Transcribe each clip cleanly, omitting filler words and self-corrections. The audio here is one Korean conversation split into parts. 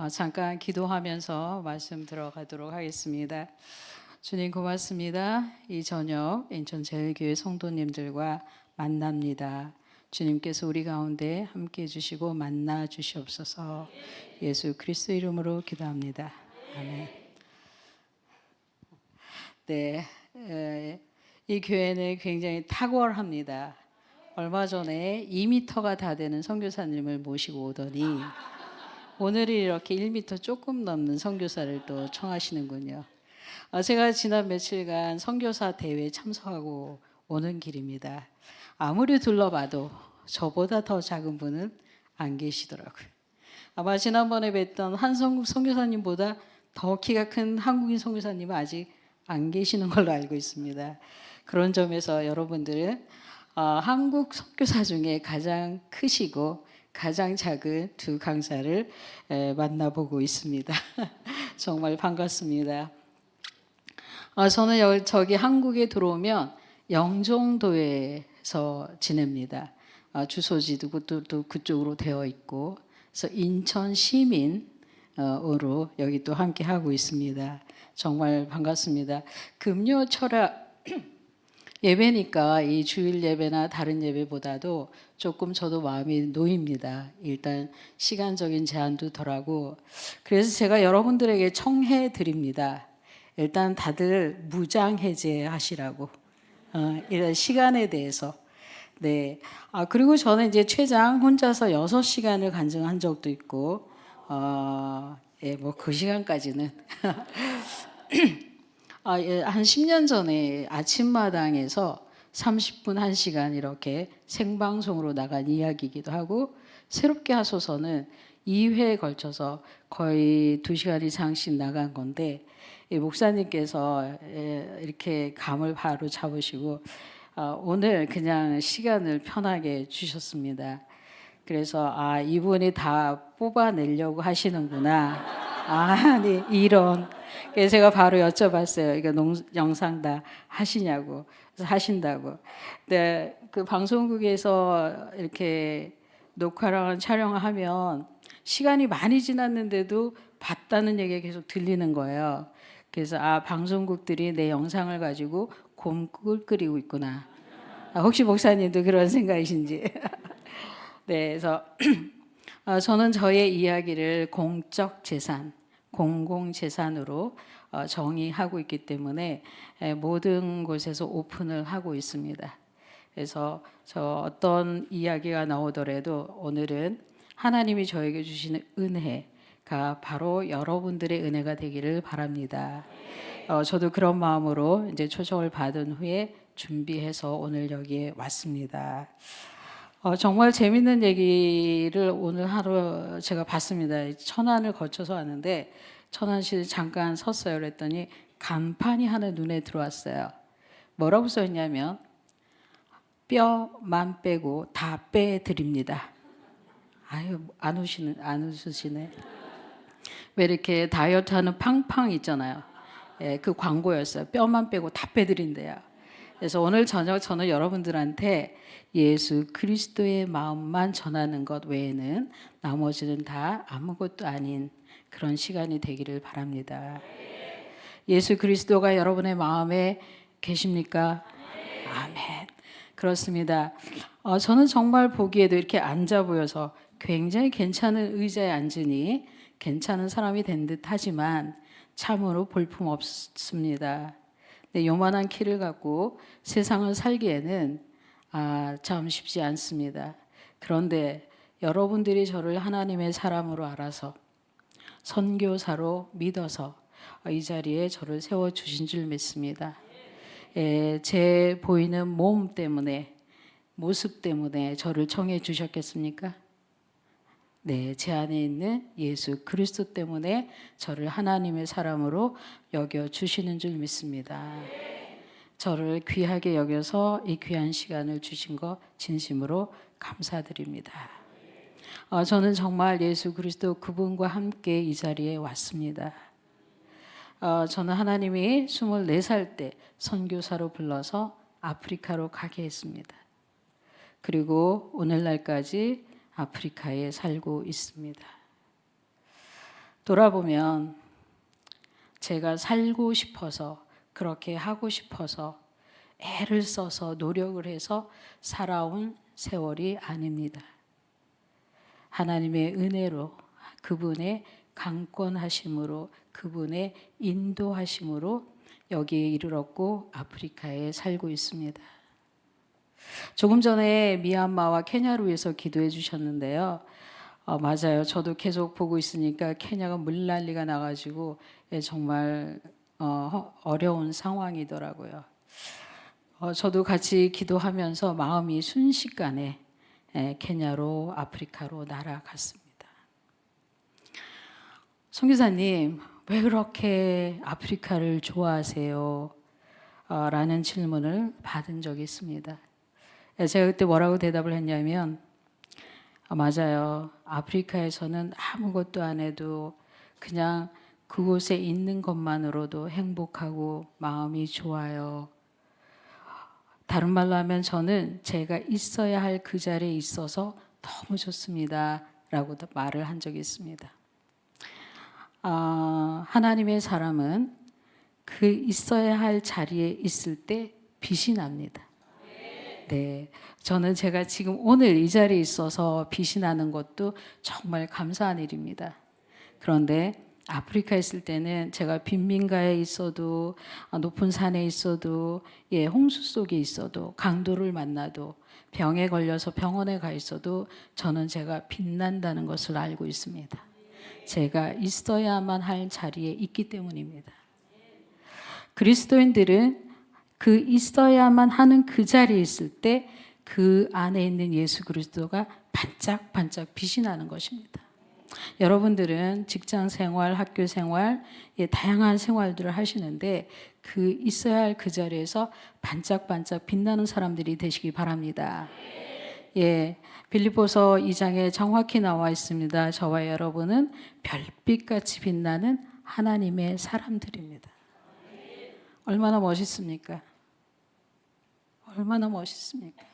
잠깐 기도하면서 말씀 들어가도록 하겠습니다. 주님 고맙습니다. 이 저녁 인천제일교회 성도님들과 만납니다. 주님께서 우리 가운데 함께해 주시고 만나 주시옵소서. 예수 그리스도 이름으로 기도합니다. 아멘. 네, 이 교회는 굉장히 탁월합니다. 얼마 전에 2m가 다 되는 선교사님을 모시고 오더니 오늘이 이렇게 1m 조금 넘는 선교사를 또 청하시는군요. 제가 지난 며칠간 선교사 대회에 참석하고 오는 길입니다. 아무리 둘러봐도 저보다 더 작은 분은 안 계시더라고요. 아마 지난번에 뵀던 한성국 선교사님보다 더 키가 큰 한국인 선교사님은 아직 안 계시는 걸로 알고 있습니다. 그런 점에서 여러분들은 한국 선교사 중에 가장 크시고 가장 작은 두 강사를 만나보고 있습니다. 정말 반갑습니다. 저는 저기 한국에 들어오면 영종도에서 지냅니다. 주소지도 그쪽으로 되어 있고, 그래서 인천 시민으로 여기 또 함께 하고 있습니다. 정말 반갑습니다. 금요 철학 예배니까 이 주일 예배나 다른 예배보다도 조금 저도 마음이 놓입니다. 일단 시간적인 제한도 덜하고, 그래서 제가 여러분들에게 청해 드립니다. 일단 다들 무장 해제하시라고, 이런 시간에 대해서. 네. 그리고 저는 이제 최장 혼자서 6시간을 간증한 적도 있고, 뭐 그 시간까지는. 한 10년 전에 아침마당에서 30분, 1시간 이렇게 생방송으로 나간 이야기이기도 하고, 새롭게 하소서는 2회에 걸쳐서 거의 2시간 이상씩 나간 건데, 목사님께서 이렇게 감을 바로 잡으시고 오늘 그냥 시간을 편하게 주셨습니다. 그래서 이분이 다 뽑아내려고 하시는구나. 네, 이런. 그래서 제가 바로 여쭤봤어요. 이거 영상 다 하시냐고. 그래서 하신다고. 근데 그 방송국에서 이렇게 녹화랑 촬영을 하면 시간이 많이 지났는데도 봤다는 얘기가 계속 들리는 거예요. 그래서 방송국들이 내 영상을 가지고 곰국을 끓이고 있구나. 혹시 목사님도 그런 생각이신지. 네, 그래서 저는 저의 이야기를 공적 재산, 공공재산으로 정의하고 있기 때문에 모든 곳에서 오픈을 하고 있습니다. 그래서 저 어떤 이야기가 나오더라도 오늘은 하나님이 저에게 주시는 은혜가 바로 여러분들의 은혜가 되기를 바랍니다. 저도 그런 마음으로 이제 초청을 받은 후에 준비해서 오늘 여기에 왔습니다. 정말 재밌는 얘기를 오늘 하루 제가 봤습니다. 천안을 거쳐서 왔는데 천안시에 잠깐 섰어요. 그랬더니 간판이 하나 눈에 들어왔어요. 뭐라고 써있냐면 뼈만 빼고 다 빼드립니다. 안 웃으시네. 왜 이렇게 다이어트하는 팡팡 있잖아요. 그 광고였어요. 뼈만 빼고 다 빼드린대요. 그래서 오늘 저녁 저는 여러분들한테 예수 그리스도의 마음만 전하는 것 외에는 나머지는 다 아무것도 아닌 그런 시간이 되기를 바랍니다. 예수 그리스도가 여러분의 마음에 계십니까? 아멘. 그렇습니다. 저는 정말 보기에도 이렇게 앉아 보여서 굉장히 괜찮은 의자에 앉으니 괜찮은 사람이 된 듯 하지만 참으로 볼품 없습니다. 요만한 키를 갖고 세상을 살기에는 참 쉽지 않습니다. 그런데 여러분들이 저를 하나님의 사람으로 알아서 선교사로 믿어서 이 자리에 저를 세워주신 줄 믿습니다. 제 보이는 몸 때문에, 모습 때문에 저를 청해 주셨겠습니까? 네, 제 안에 있는 예수 그리스도 때문에 저를 하나님의 사람으로 여겨 주시는 줄 믿습니다. 저를 귀하게 여겨서 이 귀한 시간을 주신 것 진심으로 감사드립니다. 저는 정말 예수 그리스도 그분과 함께 이 자리에 왔습니다. 저는 하나님이 24살 때 선교사로 불러서 아프리카로 가게 했습니다. 그리고 오늘날까지 아프리카에 살고 있습니다. 돌아보면 제가 살고 싶어서, 그렇게 하고 싶어서 애를 써서 노력을 해서 살아온 세월이 아닙니다. 하나님의 은혜로, 그분의 강권하심으로, 그분의 인도하심으로 여기에 이르렀고 아프리카에 살고 있습니다. 조금 전에 미얀마와 케냐를 위해서 기도해 주셨는데요. 맞아요. 저도 계속 보고 있으니까 케냐가 물난리가 나가지고 정말 어려운 상황이더라고요. 저도 같이 기도하면서 마음이 순식간에 케냐로, 아프리카로 날아갔습니다. 선교사님, 왜 그렇게 아프리카를 좋아하세요? 라는 질문을 받은 적이 있습니다. 제가 그때 뭐라고 대답을 했냐면, 맞아요. 아프리카에서는 아무것도 안 해도 그냥 그곳에 있는 것만으로도 행복하고 마음이 좋아요. 다른 말로 하면 저는 제가 있어야 할 그 자리에 있어서 너무 좋습니다. 라고 말을 한 적이 있습니다. 하나님의 사람은 그 있어야 할 자리에 있을 때 빛이 납니다. 네, 저는 제가 지금 오늘 이 자리에 있어서 빛이 나는 것도 정말 감사한 일입니다. 그런데 아프리카에 있을 때는 제가 빈민가에 있어도, 높은 산에 있어도, 홍수 속에 있어도, 강도를 만나도, 병에 걸려서 병원에 가 있어도 저는 제가 빛난다는 것을 알고 있습니다. 제가 있어야만 할 자리에 있기 때문입니다. 그리스도인들은 그 있어야만 하는 그 자리에 있을 때 그 안에 있는 예수 그리스도가 반짝반짝 빛이 나는 것입니다. 여러분들은 직장 생활, 학교 생활, 다양한 생활들을 하시는데 그 있어야 할 그 자리에서 반짝반짝 빛나는 사람들이 되시기 바랍니다. 빌립보서 2장에 정확히 나와 있습니다. 저와 여러분은 별빛같이 빛나는 하나님의 사람들입니다. 얼마나 멋있습니까? 얼마나 멋있습니까?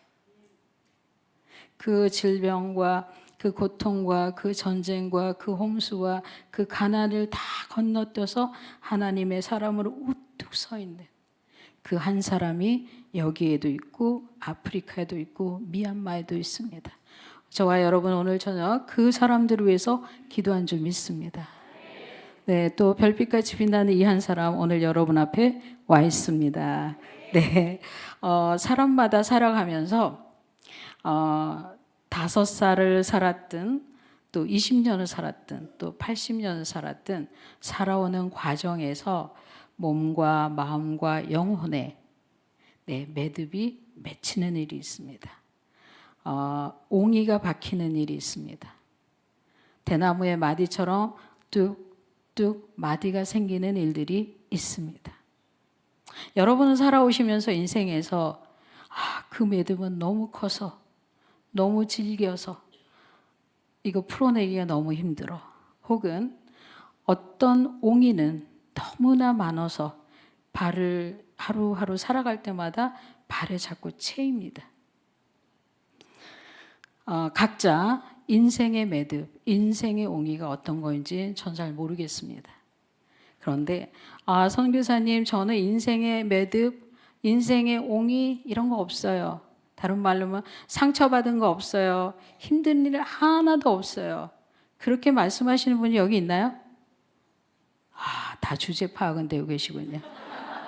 그 질병과 그 고통과 그 전쟁과 그 홍수와 그 가난을 다 건너뛰어서 하나님의 사람으로 우뚝 서 있는 그 한 사람이 여기에도 있고 아프리카에도 있고 미얀마에도 있습니다. 저와 여러분 오늘 저녁 그 사람들을 위해서 기도한 줄 믿습니다. 네, 또 별빛같이 빛나는 이 한 사람 오늘 여러분 앞에 와 있습니다. 네, 사람마다 살아가면서 5살을 살았든 또 20년을 살았든 또 80년을 살았든 살아오는 과정에서 몸과 마음과 영혼에 매듭이 맺히는 일이 있습니다. 옹이가 박히는 일이 있습니다. 대나무의 마디처럼 뚝뚝 마디가 생기는 일들이 있습니다. 여러분은 살아오시면서 인생에서 그 매듭은 너무 커서 너무 질겨서 이거 풀어내기가 너무 힘들어. 혹은 어떤 옹이는 너무나 많아서 발을 하루하루 살아갈 때마다 발에 자꾸 채입니다. 각자 인생의 매듭, 인생의 옹이가 어떤 거인지 전 잘 모르겠습니다. 그런데 선교사님 저는 인생의 매듭, 인생의 옹이 이런 거 없어요. 다른 말로 하면 상처받은 거 없어요. 힘든 일 하나도 없어요. 그렇게 말씀하시는 분이 여기 있나요? 다 주제 파악은 되고 계시군요.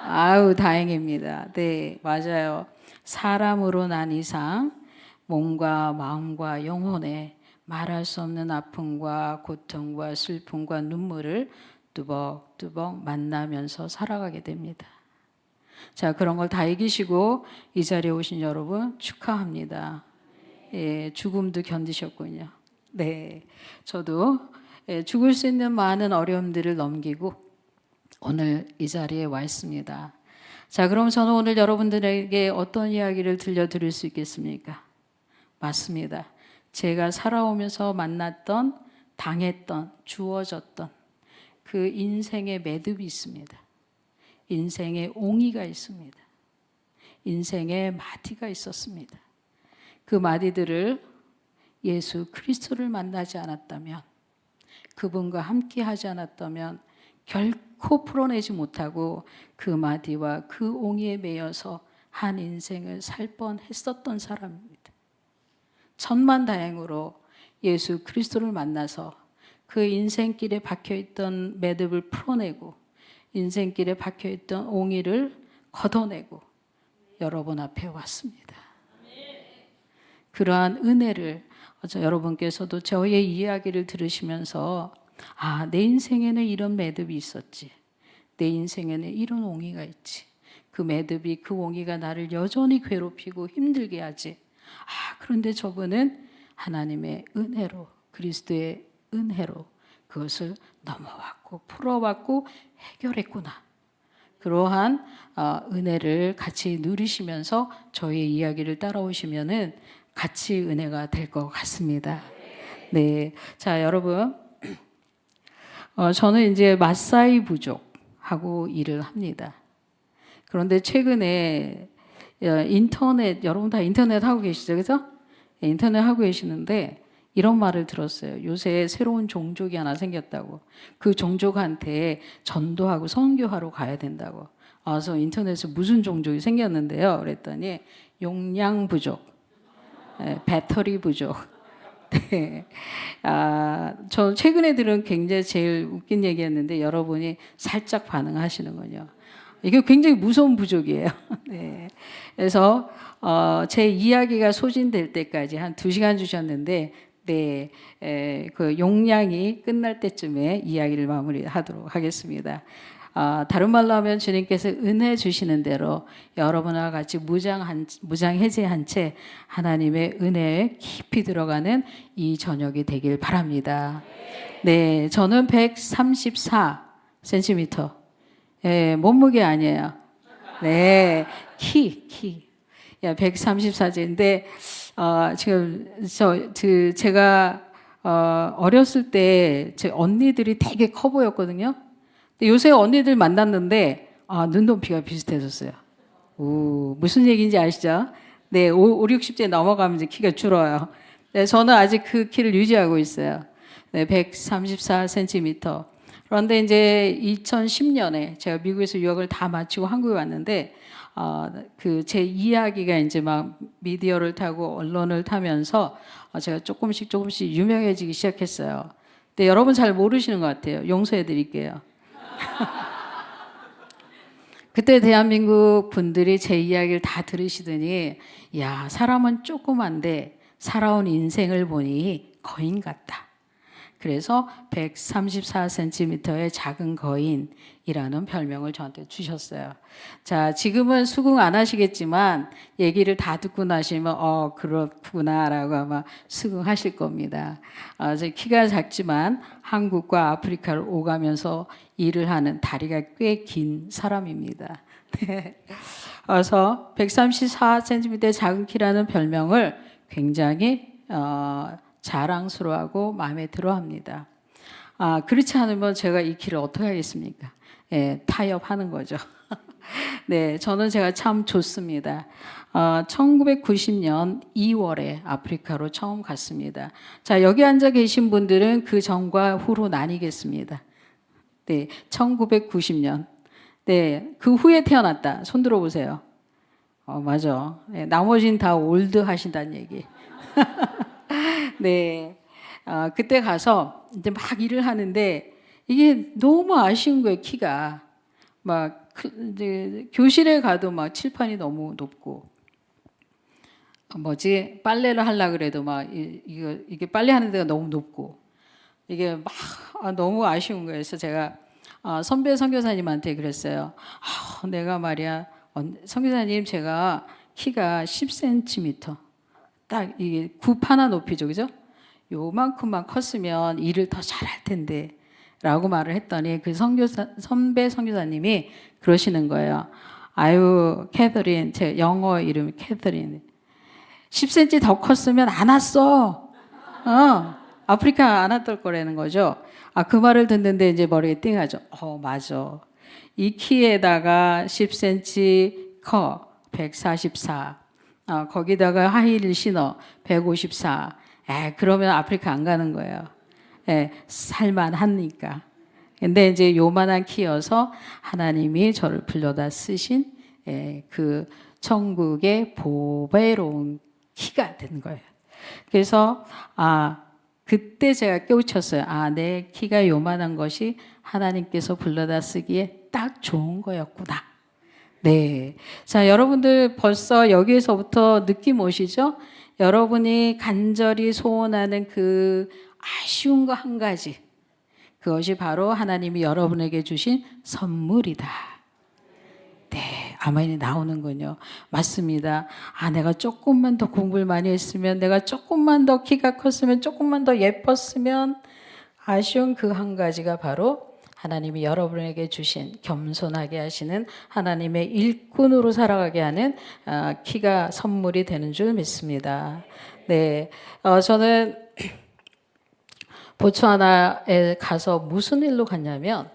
아유 다행입니다. 네, 맞아요. 사람으로 난 이상 몸과 마음과 영혼에 말할 수 없는 아픔과 고통과 슬픔과 눈물을 뚜벅뚜벅 만나면서 살아가게 됩니다. 자, 그런 걸 다 이기시고 이 자리에 오신 여러분 축하합니다. 죽음도 견디셨군요. 네, 저도 죽을 수 있는 많은 어려움들을 넘기고 오늘 이 자리에 와 있습니다. 자, 그럼 저는 오늘 여러분들에게 어떤 이야기를 들려드릴 수 있겠습니까? 맞습니다. 제가 살아오면서 만났던, 당했던, 주어졌던 그 인생의 매듭이 있습니다. 인생의 옹이가 있습니다. 인생의 마디가 있었습니다. 그 마디들을 예수 그리스도를 만나지 않았다면 그분과 함께 하지 않았다면 결코 풀어내지 못하고 그 마디와 그 옹이에 매여서 한 인생을 살 뻔했었던 사람입니다. 천만다행으로 예수 그리스도를 만나서 그 인생길에 박혀있던 매듭을 풀어내고 인생길에 박혀있던 옹이를 걷어내고 여러분 앞에 왔습니다. 그러한 은혜를 여러분께서도 저의 이야기를 들으시면서 내 인생에는 이런 매듭이 있었지. 내 인생에는 이런 옹이가 있지. 그 매듭이 그 옹이가 나를 여전히 괴롭히고 힘들게 하지. 그런데 저분은 하나님의 은혜로 그리스도의 은혜로 그것을 넘어왔고 풀어왔고 해결했구나. 그러한 은혜를 같이 누리시면서 저의 이야기를 따라오시면은 같이 은혜가 될 것 같습니다. 네, 자 여러분, 저는 이제 마사이 부족하고 일을 합니다. 그런데 최근에 인터넷, 여러분 다 인터넷 하고 계시죠, 그죠? 인터넷 하고 계시는데 이런 말을 들었어요. 요새 새로운 종족이 하나 생겼다고. 그 종족한테 전도하고 선교하러 가야 된다고. 그래서 인터넷에 무슨 종족이 생겼는데요. 그랬더니 용량 부족. 배터리 부족. 네. 저 최근에 들은 굉장히 제일 웃긴 얘기였는데 여러분이 살짝 반응하시는군요. 이게 굉장히 무서운 부족이에요. 네. 그래서 제 이야기가 소진될 때까지 한 2시간 주셨는데 네, 그 용량이 끝날 때쯤에 이야기를 마무리하도록 하겠습니다. 다른 말로 하면 주님께서 은혜 주시는 대로 여러분과 같이 무장 해제한 채 하나님의 은혜에 깊이 들어가는 이 저녁이 되길 바랍니다. 네, 저는 134cm. 몸무게 아니에요. 네, 키. 134cm인데 지금 제가 어렸을 때 제 언니들이 되게 커 보였거든요. 요새 언니들 만났는데 눈높이가 비슷해졌어요. 무슨 얘기인지 아시죠? 네, 60대 넘어가면 이제 키가 줄어요. 네, 저는 아직 그 키를 유지하고 있어요. 네, 134cm. 그런데 이제 2010년에 제가 미국에서 유학을 다 마치고 한국에 왔는데 그 제 이야기가 이제 막 미디어를 타고 언론을 타면서 제가 조금씩 유명해지기 시작했어요. 근데 여러분 잘 모르시는 것 같아요. 용서해 드릴게요. 그때 대한민국 분들이 제 이야기를 다 들으시더니 야, 사람은 조그만데 살아온 인생을 보니 거인 같다. 그래서 134cm의 작은 거인이라는 별명을 저한테 주셨어요. 자, 지금은 수긍 안 하시겠지만 얘기를 다 듣고 나시면 그렇구나라고 아마 수긍하실 겁니다. 제 키가 작지만 한국과 아프리카를 오가면서 일을 하는 다리가 꽤 긴 사람입니다. 그래서 134cm의 작은 키라는 별명을 굉장히 자랑스러워하고 마음에 들어합니다. 그렇지 않으면 제가 이 키를 어떻게 하겠습니까? 타협하는 거죠. 네, 저는 제가 참 좋습니다. 1990년 2월에 아프리카로 처음 갔습니다. 자, 여기 앉아 계신 분들은 그 전과 후로 나뉘겠습니다. 네, 1990년. 네, 그 후에 태어났다. 손 들어보세요. 맞아. 네, 나머지는 다 올드 하신다는 얘기. 네, 그때 가서 이제 막 일을 하는데 이게 너무 아쉬운 거예요. 키가 막 이제 교실에 가도 막 칠판이 너무 높고 빨래를 하려 그래도 막 이게 빨래하는 데가 너무 높고 이게 막 너무 아쉬운 거예요. 그래서 제가 선배 선교사님한테 그랬어요. 내가 말이야 선교사님 제가 키가 10cm 딱 이게 굽 하나 높이죠, 그죠? 요만큼만 컸으면 일을 더 잘할 텐데 라고 말을 했더니 그 선배 선교사님이 그러시는 거예요. 아유 캐서린, 제 영어 이름이 캐서린, 10cm 더 컸으면 안 왔어. 아프리카 안 왔을 거라는 거죠. 그 말을 듣는데 이제 머리에 띵하죠. 맞아. 이 키에다가 10cm 커 144. 거기다가 하이힐 신어 154. 그러면 아프리카 안 가는 거예요. 살만하니까. 근데 이제 요만한 키여서 하나님이 저를 불러다 쓰신 그 천국의 보배로운 키가 된 거예요. 그래서 그때 제가 깨우쳤어요. 내 키가 요만한 것이 하나님께서 불러다 쓰기에 딱 좋은 거였구나. 네. 자, 여러분들 벌써 여기에서부터 느낌 오시죠? 여러분이 간절히 소원하는 그 아쉬운 거 한 가지. 그것이 바로 하나님이 여러분에게 주신 선물이다. 네. 아멘이 나오는군요. 맞습니다. 내가 조금만 더 공부를 많이 했으면, 내가 조금만 더 키가 컸으면, 조금만 더 예뻤으면, 아쉬운 그 한 가지가 바로 하나님이 여러분에게 주신 겸손하게 하시는 하나님의 일꾼으로 살아가게 하는 키가 선물이 되는 줄 믿습니다. 네, 저는 보츠와나에 가서 무슨 일로 갔냐면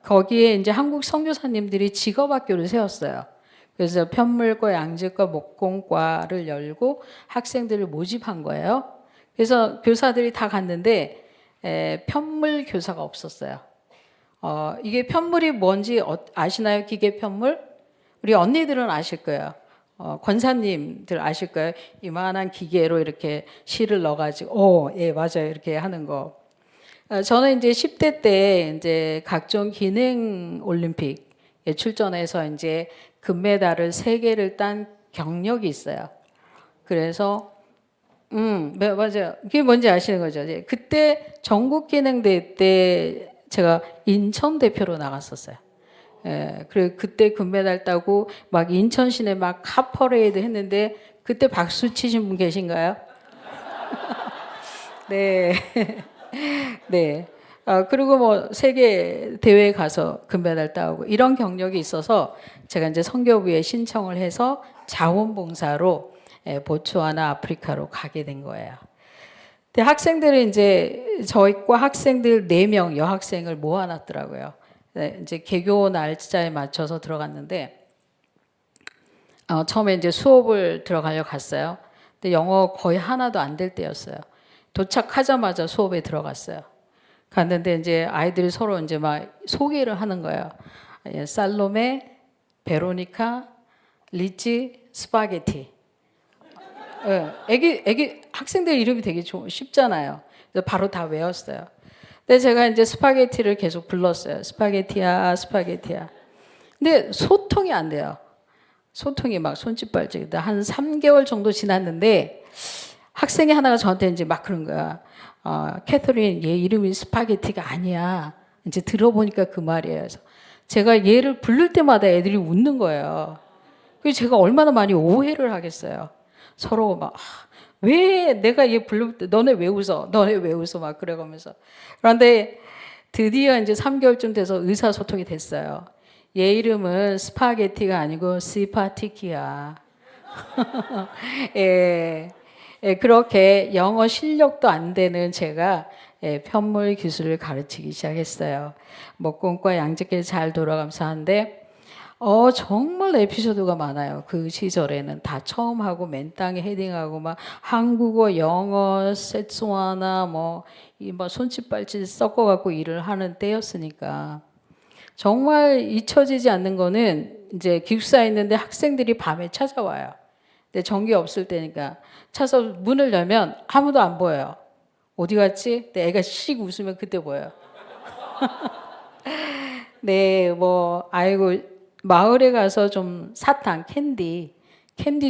거기에 이제 한국 선교사님들이 직업학교를 세웠어요. 그래서 편물과 양질과 목공과를 열고 학생들을 모집한 거예요. 그래서 교사들이 다 갔는데 편물 교사가 없었어요. 이게 편물이 뭔지 아시나요? 기계 편물? 우리 언니들은 아실 거예요. 권사님들 아실 거예요. 이만한 기계로 이렇게 실을 넣어가지고, 예, 맞아요. 이렇게 하는 거. 저는 이제 10대 때 이제 각종 기능 올림픽에 출전해서 이제 금메달을 3개를 딴 경력이 있어요. 그래서 네, 맞아요. 그게 뭔지 아시는 거죠? 그때 전국 기능대회 때 제가 인천 대표로 나갔었어요. 그리고 그때 금메달 따고 막 인천 시내 막 카퍼레이드 했는데 그때 박수 치신 분 계신가요? 네. 네. 그리고 뭐 세계 대회에 가서 금메달 따고 이런 경력이 있어서 제가 이제 선교부에 신청을 해서 자원봉사로 보츠와나 아프리카로 가게 된 거예요. 근데 학생들이 이제 저희과 학생들 4명 여학생을 모아놨더라고요. 이제 개교 날짜에 맞춰서 들어갔는데 처음에 이제 수업을 들어가려고 갔어요. 근데 영어 거의 하나도 안 될 때였어요. 도착하자마자 수업에 들어갔어요. 갔는데 이제 아이들이 서로 이제 막 소개를 하는 거예요. 살로메, 베로니카, 리치, 스파게티. 애기 학생들 이름이 되게 쉽잖아요. 그래서 바로 다 외웠어요. 근데 제가 이제 스파게티를 계속 불렀어요. 스파게티야, 스파게티야. 근데 소통이 안 돼요. 소통이 막 손짓발짓. 한 3개월 정도 지났는데 학생이 하나가 저한테 이제 막 그런 거야. 캐서린, 얘 이름이 스파게티가 아니야. 이제 들어보니까 그 말이에요. 그래서 제가 얘를 부를 때마다 애들이 웃는 거예요. 그래서 제가 얼마나 많이 오해를 하겠어요. 서로 막, 왜 내가 얘 부를 때, 너네 왜 웃어? 너네 왜 웃어? 막 그래가면서. 그런데 드디어 이제 3개월쯤 돼서 의사소통이 됐어요. 얘 이름은 스파게티가 아니고 시파티키야. 예. 그렇게 영어 실력도 안 되는 제가 편물 기술을 가르치기 시작했어요. 목공과 양재길 잘 돌아가면서 하는데 정말 에피소드가 많아요. 그 시절에는 다 처음 하고 맨 땅에 헤딩하고 막 한국어, 영어, 세츠와나 이 손짓발짓 섞어갖고 일을 하는 때였으니까 정말 잊혀지지 않는 거는 이제 기숙사에 있는데 학생들이 밤에 찾아와요. 근데 전기 없을 때니까 차서 문을 열면 아무도 안 보여요. 어디 갔지? 근데 애가 씩 웃으면 그때 보여요. 네, 아이고 마을에 가서 좀 사탕, 캔디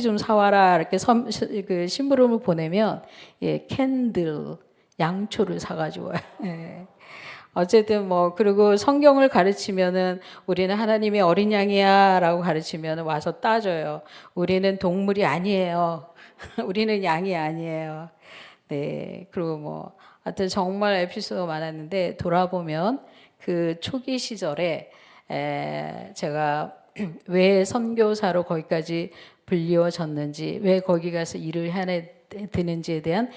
좀 사와라 이렇게 그 심부름을 보내면 캔들, 양초를 사가지고 와요. 예. 어쨌든 그리고 성경을 가르치면은 우리는 하나님의 어린 양이야라고 가르치면 와서 따져요. 우리는 동물이 아니에요. 우리는 양이 아니에요. 네, 그리고 하여튼 정말 에피소드가 많았는데 돌아보면 그 초기 시절에 제가 왜 선교사로 거기까지 불리워졌는지, 왜 거기 가서 일을 해야 되는지에 대한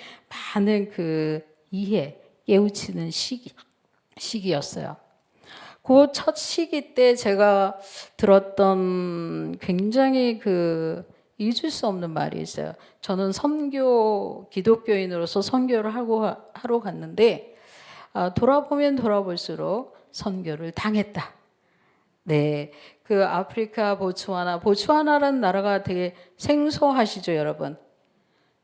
많은 그 이해, 깨우치는 시기였어요. 그 첫 시기 때 제가 들었던 굉장히 그 잊을 수 없는 말이 있어요. 저는 기독교인으로서 선교를 하러 갔는데 돌아보면 돌아볼수록 선교를 당했다. 네, 그 아프리카 보츠와나라는 나라가 되게 생소하시죠, 여러분?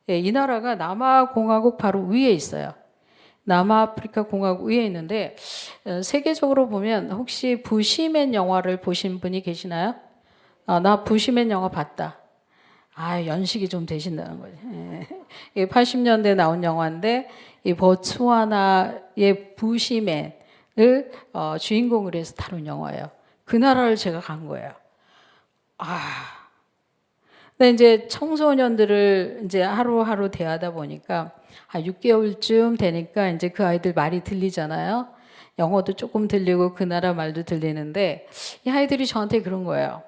네, 이 나라가 남아공화국 바로 위에 있어요. 남아프리카 공화국 위에 있는데 세계적으로 보면 혹시 부시맨 영화를 보신 분이 계시나요? 나 부시맨 영화 봤다. 연식이 좀 되신다는 거죠. 예. 80년대 나온 영화인데 이 보츠와나의 부시맨을 주인공으로 해서 다룬 영화예요. 그 나라를 제가 간 거예요. 근데 이제 청소년들을 이제 하루하루 대하다 보니까 6개월쯤 되니까 이제 그 아이들 말이 들리잖아요. 영어도 조금 들리고 그 나라 말도 들리는데 이 아이들이 저한테 그런 거예요.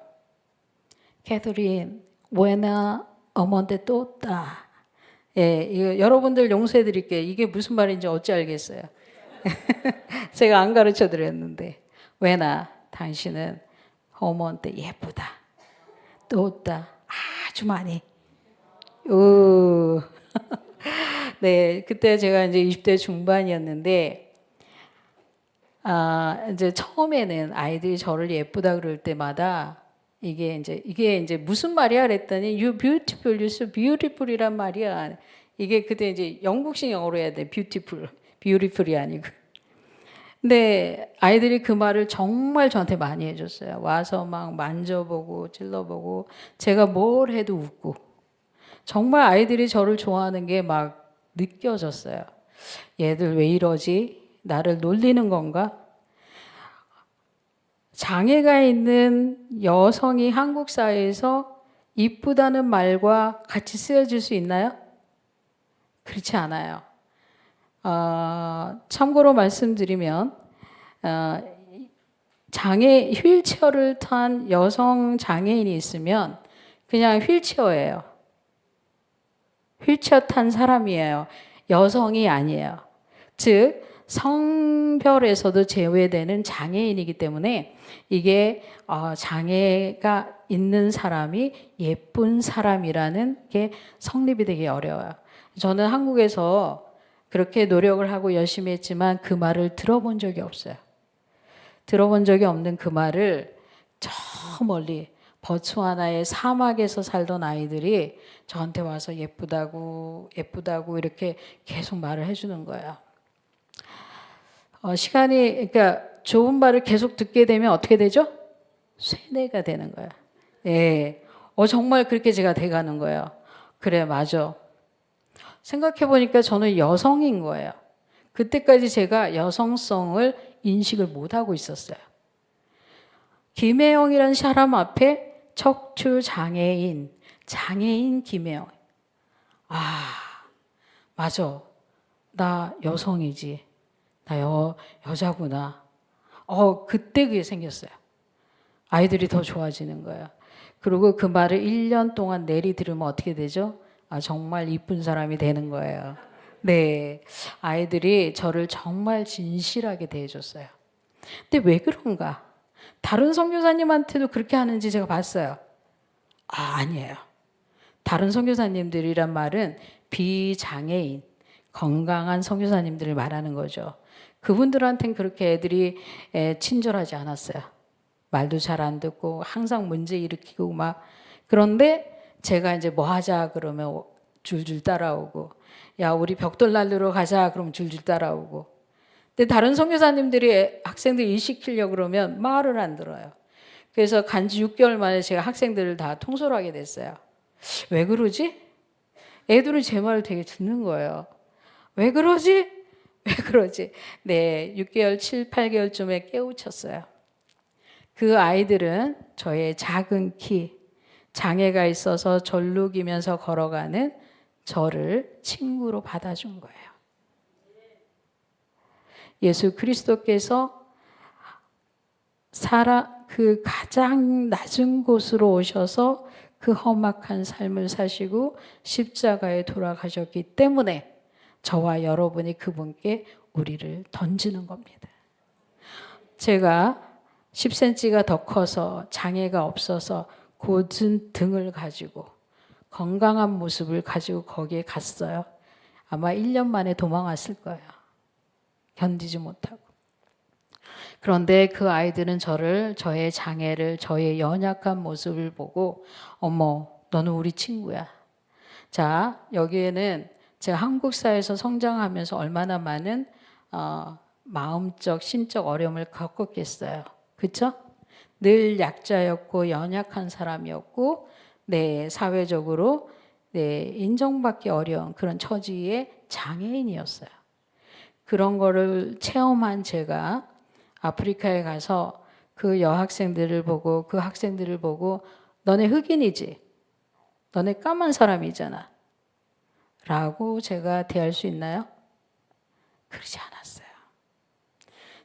캐서린, buena amante toda. 예, 이거 여러분들 용서해 드릴게요. 이게 무슨 말인지 어찌 알겠어요. 제가 안 가르쳐 드렸는데. buena, 당신은 amante 예쁘다. toda, 아주 많이. 네, 그때 제가 이제 20대 중반이었는데, 이제 처음에는 아이들이 저를 예쁘다 그럴 때마다 이게 이제 무슨 말이야 그랬더니 you beautiful, you're so beautiful이란 말이야. 이게 그때 이제 영국식 영어로 해야 돼. beautiful이 아니고. 근데 아이들이 그 말을 정말 저한테 많이 해줬어요. 와서 막 만져보고 찔러보고 제가 뭘 해도 웃고 정말 아이들이 저를 좋아하는 게 막 느껴졌어요. 얘들 왜 이러지? 나를 놀리는 건가? 장애가 있는 여성이 한국 사회에서 이쁘다는 말과 같이 쓰여질 수 있나요? 그렇지 않아요. 참고로 말씀드리면 휠체어를 탄 여성 장애인이 있으면 그냥 휠체어예요. 휠체어 탄 사람이에요. 여성이 아니에요. 즉 성별에서도 제외되는 장애인이기 때문에 이게 장애가 있는 사람이 예쁜 사람이라는 게 성립이 되기 어려워요. 저는 한국에서 그렇게 노력을 하고 열심히 했지만 그 말을 들어본 적이 없어요. 들어본 적이 없는 그 말을 저 멀리 보츠와나의 사막에서 살던 아이들이 저한테 와서 예쁘다고 이렇게 계속 말을 해주는 거예요. 그러니까 좋은 말을 계속 듣게 되면 어떻게 되죠? 쇠뇌가 되는 거예요. 예. 정말 그렇게 제가 돼가는 거예요. 그래, 맞아. 생각해보니까 저는 여성인 거예요. 그때까지 제가 여성성을 인식을 못하고 있었어요. 김혜영이라는 사람 앞에 척추장애인, 장애인 김혜영. 맞아. 나 여성이지. 나 여자구나. 그때 그게 생겼어요. 아이들이 더 좋아지는 거예요. 그리고 그 말을 1년 동안 내리 들으면 어떻게 되죠? 정말 이쁜 사람이 되는 거예요. 네. 아이들이 저를 정말 진실하게 대해줬어요. 근데 왜 그런가? 다른 선교사님한테도 그렇게 하는지 제가 봤어요. 아니에요. 다른 선교사님들이란 말은 비장애인, 건강한 선교사님들을 말하는 거죠. 그분들한테는 그렇게 애들이 친절하지 않았어요. 말도 잘 안 듣고 항상 문제 일으키고 막. 그런데 제가 이제 뭐 하자 그러면 줄줄 따라오고, 야 우리 벽돌 날르러 가자 그러면 줄줄 따라오고. 근데 다른 선교사님들이 학생들 일 시키려고 그러면 말을 안 들어요. 그래서 간지 6개월 만에 제가 학생들을 다 통솔하게 됐어요. 왜 그러지? 애들은 제 말을 되게 듣는 거예요. 왜 그러지? 왜 그러지? 네, 6개월, 7, 8개월쯤에 깨우쳤어요. 그 아이들은 저의 작은 키, 장애가 있어서 절룩이면서 걸어가는 저를 친구로 받아준 거예요. 예수 그리스도께서 그 가장 낮은 곳으로 오셔서 그 험악한 삶을 사시고 십자가에 돌아가셨기 때문에 저와 여러분이 그분께 우리를 던지는 겁니다. 제가 10cm가 더 커서 장애가 없어서 곧은 등을 가지고 건강한 모습을 가지고 거기에 갔어요. 아마 1년 만에 도망왔을 거예요. 견디지 못하고. 그런데 그 아이들은 저의 장애를, 저의 연약한 모습을 보고 어머, 너는 우리 친구야. 자, 여기에는 제가 한국 사회에서 성장하면서 얼마나 많은 마음적, 심적 어려움을 겪었겠어요. 그렇죠? 늘 약자였고 연약한 사람이었고 사회적으로 인정받기 어려운 그런 처지의 장애인이었어요. 그런 거를 체험한 제가 아프리카에 가서 그 여학생들을 보고 그 학생들을 보고 너네 흑인이지? 너네 까만 사람이잖아. 라고 제가 대할 수 있나요? 그러지 않았어요.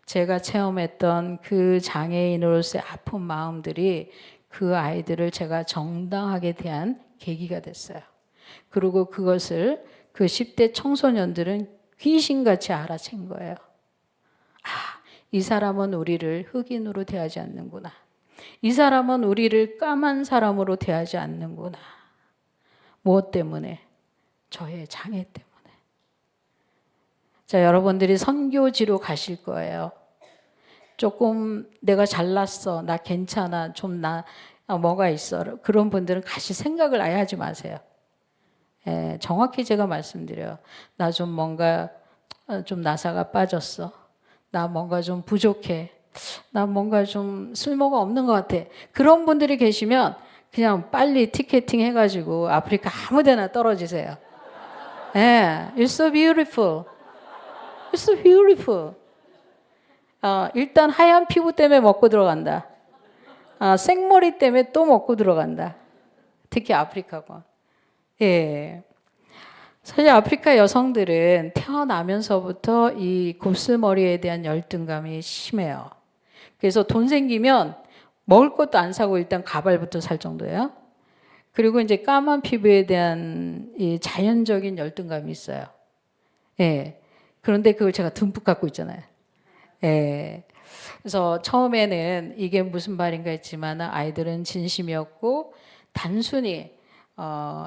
제가 체험했던 그 장애인으로서의 아픈 마음들이 그 아이들을 제가 정당하게 대한 계기가 됐어요. 그리고 그것을 그 10대 청소년들은 귀신같이 알아챈 거예요. 이 사람은 우리를 흑인으로 대하지 않는구나. 이 사람은 우리를 까만 사람으로 대하지 않는구나. 무엇 때문에? 저의 장애 때문에. 자, 여러분들이 선교지로 가실 거예요. 조금 내가 잘났어. 나 괜찮아. 뭐가 있어. 그런 분들은 가실 생각을 아예 하지 마세요. 정확히 제가 말씀드려요. 나 좀 뭔가 좀 나사가 빠졌어. 나 뭔가 좀 부족해. 나 뭔가 좀 쓸모가 없는 것 같아. 그런 분들이 계시면 그냥 빨리 티켓팅 해가지고 아프리카 아무 데나 떨어지세요. You're so beautiful. You're so beautiful. 일단 하얀 피부 때문에 먹고 들어간다. 생머리 때문에 또 먹고 들어간다. 특히 아프리카권. 예. 사실 아프리카 여성들은 태어나면서부터 이 곱슬머리에 대한 열등감이 심해요. 그래서 돈 생기면 먹을 것도 안 사고 일단 가발부터 살 정도예요. 그리고 이제 까만 피부에 대한 이 자연적인 열등감이 있어요. 예. 그런데 그걸 제가 듬뿍 갖고 있잖아요. 예. 그래서 처음에는 이게 무슨 말인가 했지만 아이들은 진심이었고 단순히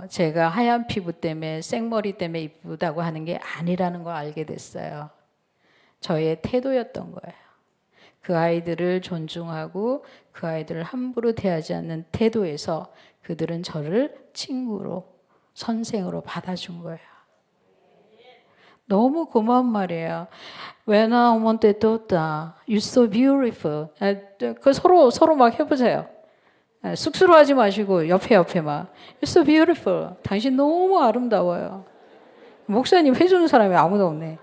제가 하얀 피부 때문에 생머리 때문에 이쁘다고 하는 게 아니라는 걸 알게 됐어요. 저의 태도였던 거예요. 그 아이들을 존중하고 그 아이들을 함부로 대하지 않는 태도에서 그들은 저를 친구로, 선생으로 받아준 거예요. 너무 고마운 말이에요. When I want to you're so beautiful. 그 서로 막 해보세요. 쑥스러워하지 마시고 옆에 막 You're so beautiful. 당신 너무 아름다워요. 목사님 해주는 사람이 아무도 없네.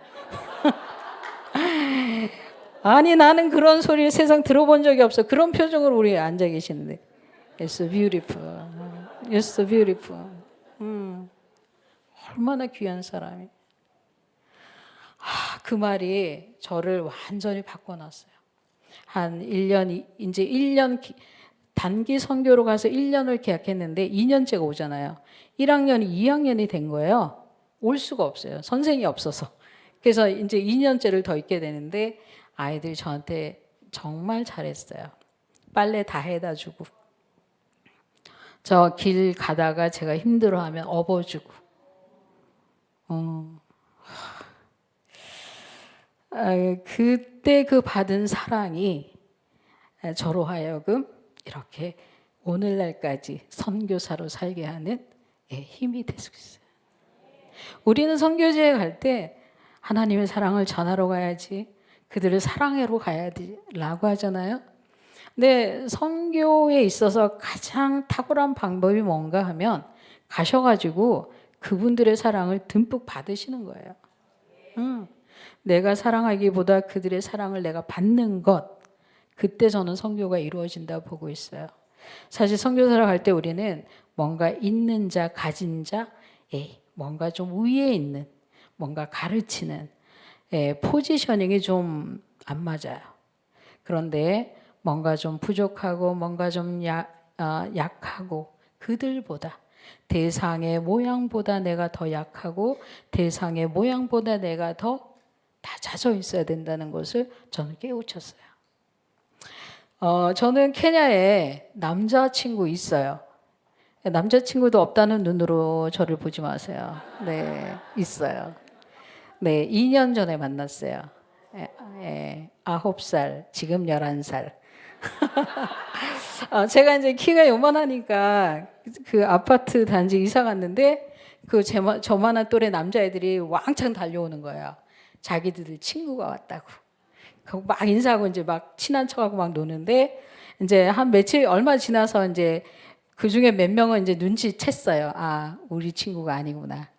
아니 나는 그런 소리 세상 들어본 적이 없어. 그런 표정으로 우리 앉아 계시는데 You're so beautiful. You're so beautiful. 얼마나 귀한 사람이. 그 말이 저를 완전히 바꿔놨어요. 한 1년, 이제 1년 단기 선교로 가서 1년을 계약했는데 2년째가 오잖아요. 1학년이 2학년이 된 거예요. 올 수가 없어요. 선생이 없어서. 그래서 이제 2년째를 더 있게 되는데 아이들이 저한테 정말 잘했어요. 빨래 다 해다 주고 저 길 가다가 제가 힘들어하면 업어주고 그때 그 받은 사랑이 저로 하여금 이렇게 오늘날까지 선교사로 살게 하는 힘이 될 수 있어요. 우리는 선교지에 갈 때 하나님의 사랑을 전하러 가야지, 그들을 사랑하러 가야지라고 하잖아요. 근데 선교에 있어서 가장 탁월한 방법이 뭔가 하면 가셔가지고 그분들의 사랑을 듬뿍 받으시는 거예요. 내가 사랑하기보다 그들의 사랑을 내가 받는 것, 그때 저는 선교가 이루어진다고 보고 있어요. 사실 선교사로 갈 때 우리는 뭔가 있는 자, 가진 자, 뭔가 좀 위에 있는, 뭔가 가르치는 포지셔닝이 좀 안 맞아요. 그런데 뭔가 좀 부족하고 뭔가 좀 약하고 그들보다 대상의 모양보다 내가 더 약하고 대상의 모양보다 내가 더 낮아져 있어야 된다는 것을 저는 깨우쳤어요. 저는 케냐에 남자친구 있어요. 남자친구도 없다는 눈으로 저를 보지 마세요. 네, 있어요. 네, 2년 전에 만났어요. 9살, 지금 11살. 제가 이제 키가 요만하니까 그 아파트 단지 이사 갔는데 저만한 또래 남자애들이 왕창 달려오는 거예요. 자기들 친구가 왔다고. 막 인사하고 이제 막 친한 척하고 막 노는데 이제 한 며칠 얼마 지나서 이제 그 중에 몇 명은 이제 눈치챘어요. 아, 우리 친구가 아니구나.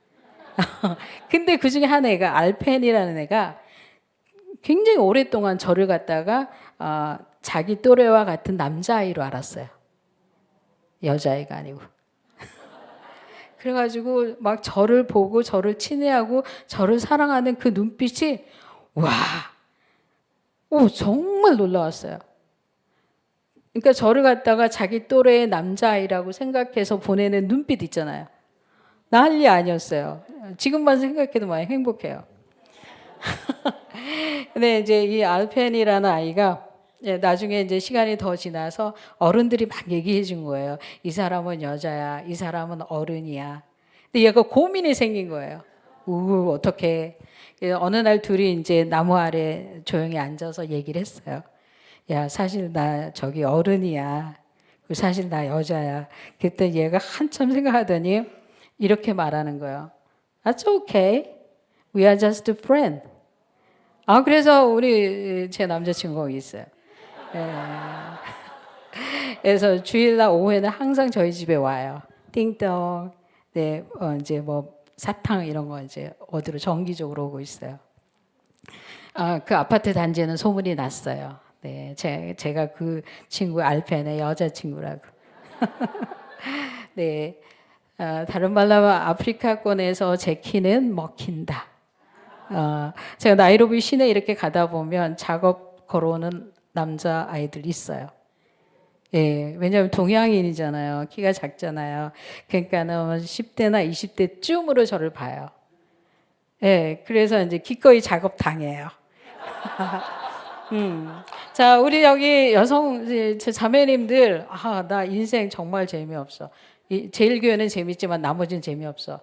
근데 그 중에 한 애가 알펜이라는 애가 굉장히 오랫동안 저를 갖다가 자기 또래와 같은 남자아이로 알았어요. 여자아이가 아니고. 그래가지고 막 저를 보고 저를 친애하고 저를 사랑하는 그 눈빛이 와, 정말 놀라웠어요. 그러니까 저를 갖다가 자기 또래의 남자아이라고 생각해서 보내는 눈빛 있잖아요. 난리 아니었어요. 지금만 생각해도 많이 행복해요. 근데 이제 이 알펜이라는 아이가 나중에 이제 시간이 더 지나서 어른들이 막 얘기해 준 거예요. 이 사람은 여자야, 이 사람은 어른이야. 근데 얘가 고민이 생긴 거예요. 어떡해. 어느 날 둘이 이제 나무 아래 조용히 앉아서 얘기를 했어요. 야, 사실 나 저기 어른이야. 사실 나 여자야. 그때 얘가 한참 생각하더니 이렇게 말하는 거예요. That's okay. We are just a friend. 그래서 제 남자친구가 거기 있어요. 그래서 주일날 오후에는 항상 저희 집에 와요. 띵동. 네, 이제 뭐 사탕 이런 거 이제 어디로 정기적으로 오고 있어요. 그 아파트 단지에는 소문이 났어요. 네, 제가 그 친구 알펜의 여자친구라고. 네, 다른 말로 하면 아프리카권에서 제 키는 먹힌다. 제가 나이로비 시내 이렇게 가다 보면 작업 걸어오는 남자 아이들 있어요. 예, 왜냐하면 동양인이잖아요. 키가 작잖아요. 그러니까는 10대나 20대쯤으로 저를 봐요. 예, 그래서 이제 기꺼이 작업 당해요. 자, 우리 여기 여성 제 자매님들, 나 인생 정말 재미없어. 제일교회는 재밌지만 나머지는 재미없어.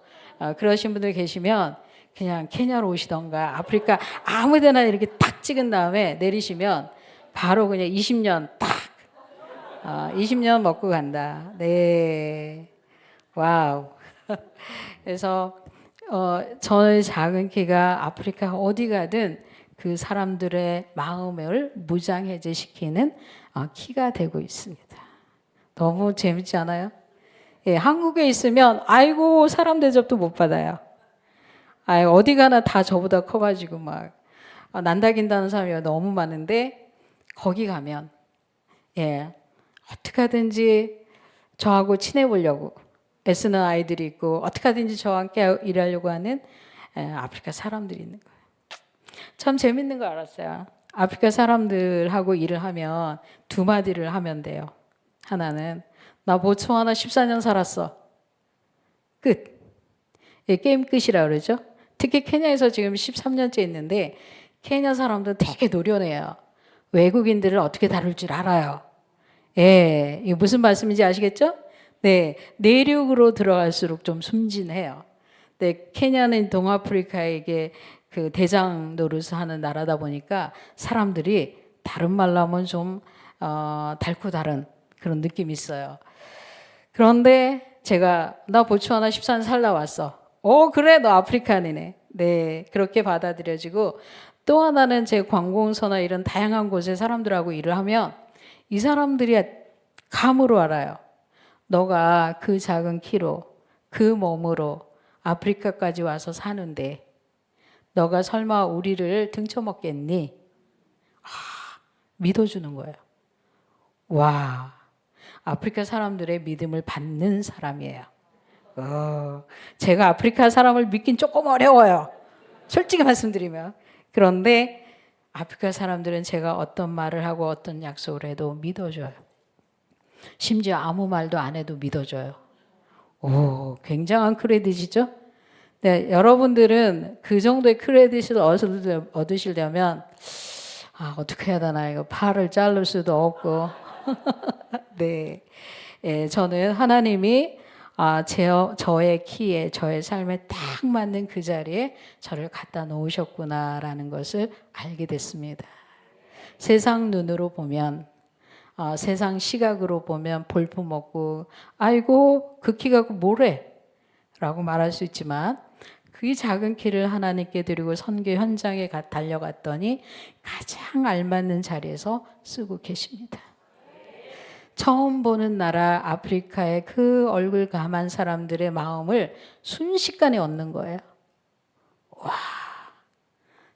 그러신 분들 계시면 그냥 케냐로 오시던가 아프리카 아무데나 이렇게 탁 찍은 다음에 내리시면 바로 그냥 20년 딱 20년 먹고 간다. 네, 와우. 그래서 저의 작은 키가 아프리카 어디 가든 그 사람들의 마음을 무장해제시키는 키가 되고 있습니다. 너무 재밌지 않아요? 예, 한국에 있으면 아이고 사람 대접도 못 받아요. 어디 가나 다 저보다 커가지고 막 난다긴다는 사람이 너무 많은데 거기 가면 어떻게 하든지 저하고 친해보려고 애쓰는 아이들이 있고 어떻게 하든지 저와 함께 일하려고 하는 아프리카 사람들이 있는 거예요. 참 재밌는 거 알았어요. 아프리카 사람들하고 일을 하면 두 마디를 하면 돼요. 하나는 나 보츠와나 14년 살았어. 끝. 게임 끝이라 그러죠. 특히 케냐에서 지금 13년째 있는데 케냐 사람들은 되게 노련해요. 외국인들을 어떻게 다룰 줄 알아요. 이게 무슨 말씀인지 아시겠죠? 네, 내륙으로 들어갈수록 좀 순진해요. 네, 케냐는 동아프리카에게 그 대장 노릇을 하는 나라다 보니까 사람들이 다른 말로 하면 좀 달고 다른 그런 느낌이 있어요. 그런데 나 보츠와나 14년 살다 왔어. 그래 너 아프리칸이네. 네, 그렇게 받아들여지고 또 하나는 제 관공서나 이런 다양한 곳에 사람들하고 일을 하면 이 사람들이 감으로 알아요. 너가 그 작은 키로 그 몸으로 아프리카까지 와서 사는데 너가 설마 우리를 등쳐먹겠니? 믿어주는 거예요. 와, 아프리카 사람들의 믿음을 받는 사람이에요. 제가 아프리카 사람을 믿긴 조금 어려워요. 솔직히 말씀드리면. 그런데 아프리카 사람들은 제가 어떤 말을 하고 어떤 약속을 해도 믿어줘요. 심지어 아무 말도 안 해도 믿어줘요. 굉장한 크레딧이죠? 네, 여러분들은 그 정도의 크레딧을 얻으시려면 어떻게 해야 되나 이거 팔을 자를 수도 없고 네, 저는 하나님이 저의 키에 저의 삶에 딱 맞는 그 자리에 저를 갖다 놓으셨구나라는 것을 알게 됐습니다. 세상 눈으로 보면 세상 시각으로 보면 볼품없고 아이고 그 키가 뭐래 라고 말할 수 있지만 그 작은 키를 하나님께 드리고 선교 현장에 달려갔더니 가장 알맞는 자리에서 쓰고 계십니다. 처음 보는 나라 아프리카의 그 얼굴 감한 사람들의 마음을 순식간에 얻는 거예요. 와,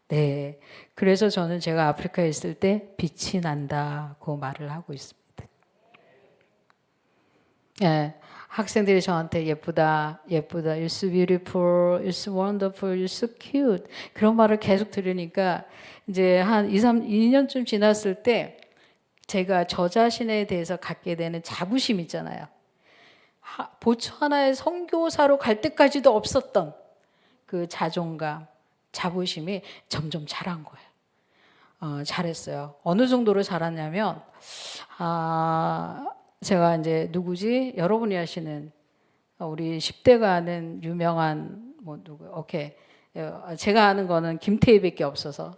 네. 그래서 저는 제가 아프리카에 있을 때 빛이 난다고 말을 하고 있습니다. 예, 학생들이 저한테 예쁘다, 예쁘다, you're so beautiful, you're so wonderful, you're so cute 그런 말을 계속 들으니까 이제 한 2년쯤 지났을 때 제가 저 자신에 대해서 갖게 되는 자부심 있잖아요. 보츠와나의 선교사로 갈 때까지도 없었던 그 자존감, 자부심이 점점 자란 거예요. 잘했어요. 어느 정도로 자랐냐면 제가 이제 누구지? 여러분이 아시는 우리 10대가 아는 유명한 오케이. 제가 아는 거는 김태희밖에 없어서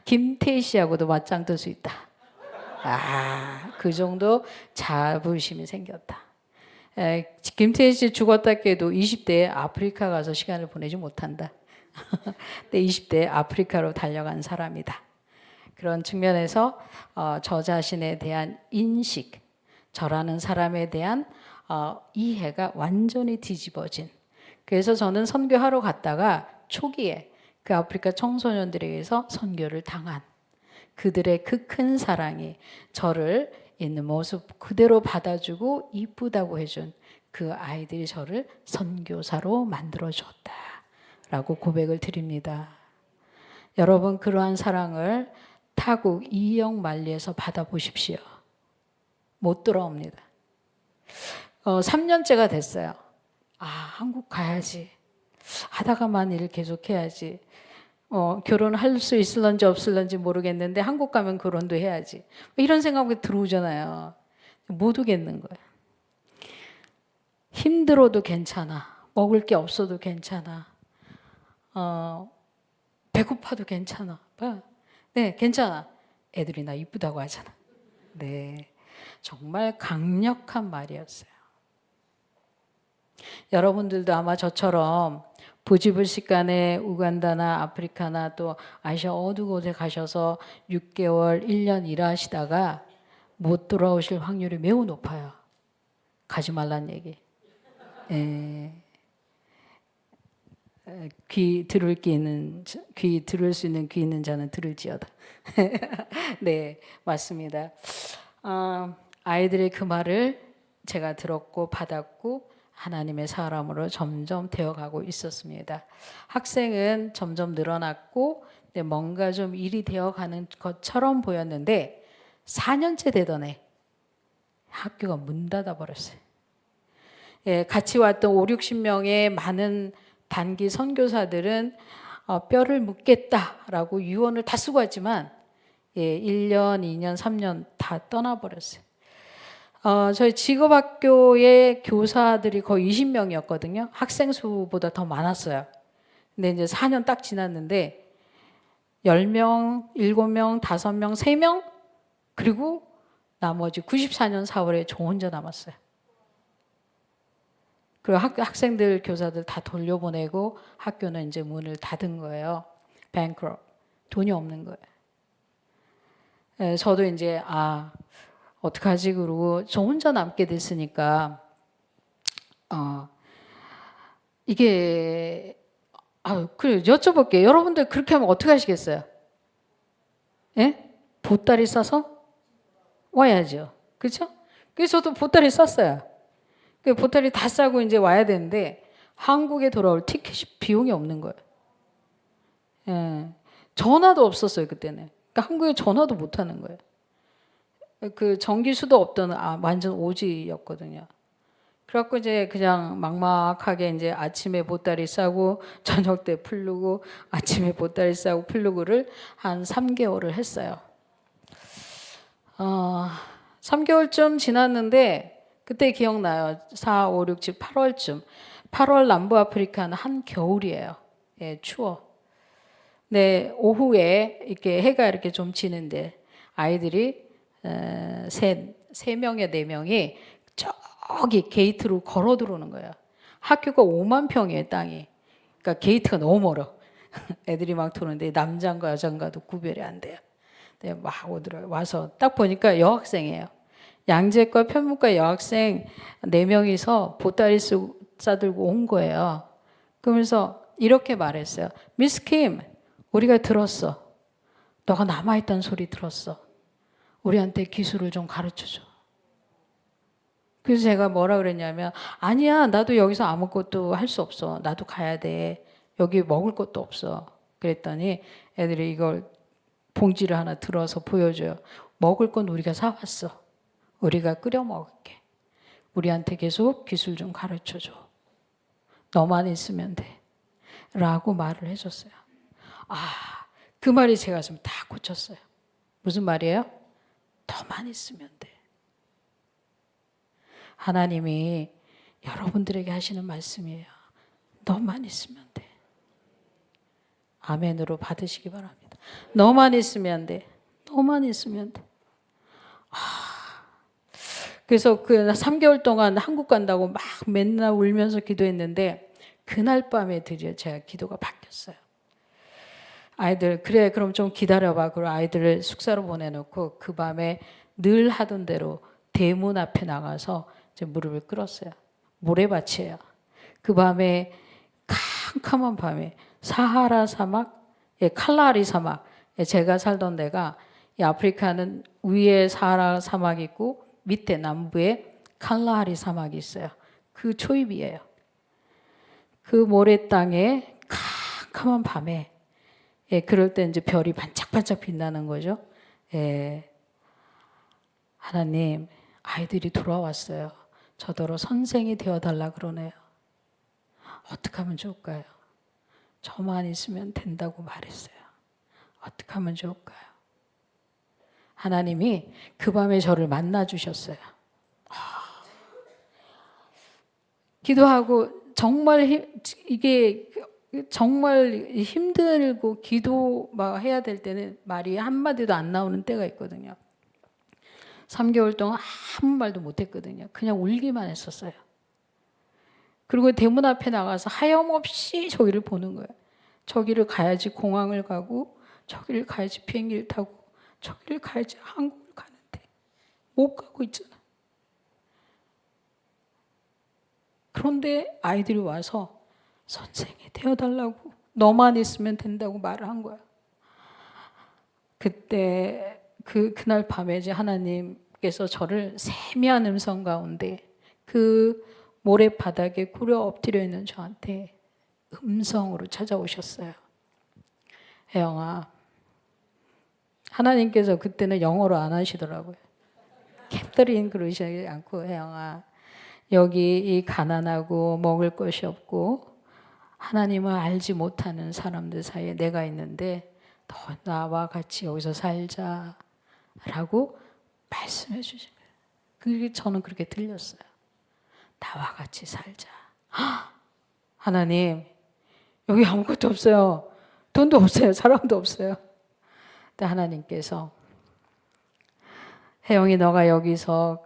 김태희 씨하고도 맞짱 뜰 수 있다. 그 정도 자부심이 생겼다. 김태희 씨 죽었다 깨도 20대에 아프리카 가서 시간을 보내지 못한다. 근데 20대에 아프리카로 달려간 사람이다. 그런 측면에서 저 자신에 대한 인식, 저라는 사람에 대한 이해가 완전히 뒤집어진. 그래서 저는 선교하러 갔다가 초기에 그 아프리카 청소년들에게서 선교를 당한 그들의 그 큰 사랑이 저를 있는 모습 그대로 받아주고 이쁘다고 해준 그 아이들이 저를 선교사로 만들어줬다라고 고백을 드립니다. 여러분 그러한 사랑을 타국 이영만리에서 받아보십시오. 못 돌아옵니다. 3년째가 됐어요. 한국 가야지. 하다가만 일을 계속해야지. 결혼할 수 있을런지 없을런지 모르겠는데 한국 가면 결혼도 해야지. 이런 생각이 들어오잖아요. 못 오겠는 거예요. 힘들어도 괜찮아. 먹을 게 없어도 괜찮아. 배고파도 괜찮아. 네, 괜찮아. 애들이 나 이쁘다고 하잖아. 네, 정말 강력한 말이었어요. 여러분들도 아마 저처럼 부지불식간에 우간다나 아프리카나 또 아시아 어느 곳에 가셔서 6개월, 1년 일하시다가 못 돌아오실 확률이 매우 높아요. 가지 말란 얘기. 귀 들을 수 있는 귀 있는 자는 들을지어다. 네, 맞습니다. 아이들의 그 말을 제가 들었고 받았고 하나님의 사람으로 점점 되어가고 있었습니다. 학생은 점점 늘어났고 뭔가 좀 일이 되어가는 것처럼 보였는데 4년째 되던 해 학교가 문 닫아버렸어요. 같이 왔던 5, 60명의 많은 단기 선교사들은 뼈를 묻겠다라고 유언을 다 쓰고 왔지만 1년, 2년, 3년 다 떠나버렸어요. 저희 직업학교의 교사들이 거의 20명이었거든요. 학생 수보다 더 많았어요. 근데 이제 4년 딱 지났는데 10명, 7명, 5명, 3명 그리고 나머지 94년 4월에 저 혼자 남았어요. 그리고 학생들, 교사들 다 돌려보내고 학교는 이제 문을 닫은 거예요. bankrupt. 돈이 없는 거예요. 저도 이제 어떡하지? 그러고 저 혼자 남게 됐으니까 이게 그래 여쭤볼게요. 여러분들 그렇게 하면 어떻게 하시겠어요? 예? 보따리 싸서 와야죠. 그렇죠? 그래서 저도 보따리 쌌어요. 그 보따리 다 싸고 이제 와야 되는데 한국에 돌아올 티켓이 비용이 없는 거예요. 전화도 없었어요 그때는. 그러니까 한국에 전화도 못 하는 거예요. 그 전기수도 없던 완전 오지였거든요. 그래갖고 이제 그냥 막막하게 이제 아침에 보따리 싸고 저녁 때 풀르고 아침에 보따리 싸고 풀르고를 한 3개월을 했어요. 3개월쯤 지났는데 그때 기억나요. 4, 5, 6, 7, 8월쯤. 8월 남부 아프리카는 한겨울이에요. 예, 추워. 네, 오후에 이렇게 해가 이렇게 좀 지는데 아이들이 세 명에 네 명이 저기 게이트로 걸어 들어오는 거예요. 학교가 5만 평이에요, 땅이. 그러니까 게이트가 너무 멀어. 애들이 막 도는데 남자인가 여자인가도 구별이 안 돼요. 네, 막 오더라고요. 와서 딱 보니까 여학생이에요. 양재과 편문과 여학생 4명이서 보따리 싸들고 온 거예요. 그러면서 이렇게 말했어요. 미스 킴, 우리가 들었어. 너가 남아있다는 소리 들었어. 우리한테 기술을 좀 가르쳐줘. 그래서 제가 뭐라 그랬냐면, 아니야, 나도 여기서 아무것도 할 수 없어. 나도 가야 돼. 여기 먹을 것도 없어. 그랬더니 애들이 이걸 봉지를 하나 들어서 보여줘요. 먹을 건 우리가 사왔어. 우리가 끓여 먹을게. 우리한테 계속 기술 좀 가르쳐줘. 너만 있으면 돼. 라고 말을 해줬어요. 그 말이 제 가슴 다 꽂혔어요. 무슨 말이에요? 너만 있으면 돼. 하나님이 여러분들에게 하시는 말씀이에요. 너만 있으면 돼. 아멘으로 받으시기 바랍니다. 너만 있으면 돼. 너만 있으면 돼. 그래서 그 3개월 동안 한국 간다고 막 맨날 울면서 기도했는데 그날 밤에 드디어 제가 기도가 바뀌었어요. 아이들 그래 그럼 좀 기다려봐. 그리고 아이들을 숙사로 보내놓고 그 밤에 늘 하던 대로 대문 앞에 나가서 이제 무릎을 꿇었어요. 모래밭이에요. 그 밤에 캄캄한 밤에 사하라 사막, 칼라리 사막. 제가 살던 데가 이 아프리카는 위에 사하라 사막이 있고 밑에 남부에 칼라리 사막이 있어요. 그 초입이에요. 그 모래 땅에 캄캄한 밤에 그럴 때 이제 별이 반짝반짝 빛나는 거죠. 하나님, 아이들이 돌아왔어요. 저더러 선생이 되어달라 그러네요. 어떻게 하면 좋을까요? 저만 있으면 된다고 말했어요. 어떻게 하면 좋을까요? 하나님이 그 밤에 저를 만나 주셨어요. 기도하고 정말 이게 정말 힘들고 기도 막 해야 될 때는 말이 한마디도 안 나오는 때가 있거든요. 3개월 동안 아무 말도 못 했거든요. 그냥 울기만 했었어요. 그리고 대문 앞에 나가서 하염없이 저기를 보는 거예요. 저기를 가야지 공항을 가고 저기를 가야지 비행기를 타고 저기를 가야지 한국을 가는데 못 가고 있잖아. 그런데 아이들이 와서 선생이 되어달라고 너만 있으면 된다고 말을 한 거야. 그때 그날 밤에 이제 하나님께서 저를 세미한 음성 가운데 그 모래바닥에 꿇어 엎드려 있는 저한테 음성으로 찾아오셨어요. 혜영아, 하나님께서 그때는 영어로 안 하시더라고요. 캡터린 그러시지 않고 혜영아, 여기 이 가난하고 먹을 것이 없고 하나님을 알지 못하는 사람들 사이에 내가 있는데 너 나와 같이 여기서 살자라고 말씀해 주신 거예요. 그게 저는 그렇게 들렸어요. 나와 같이 살자. 하나님, 여기 아무것도 없어요. 돈도 없어요. 사람도 없어요. 근데 하나님께서 혜영이 너가 여기서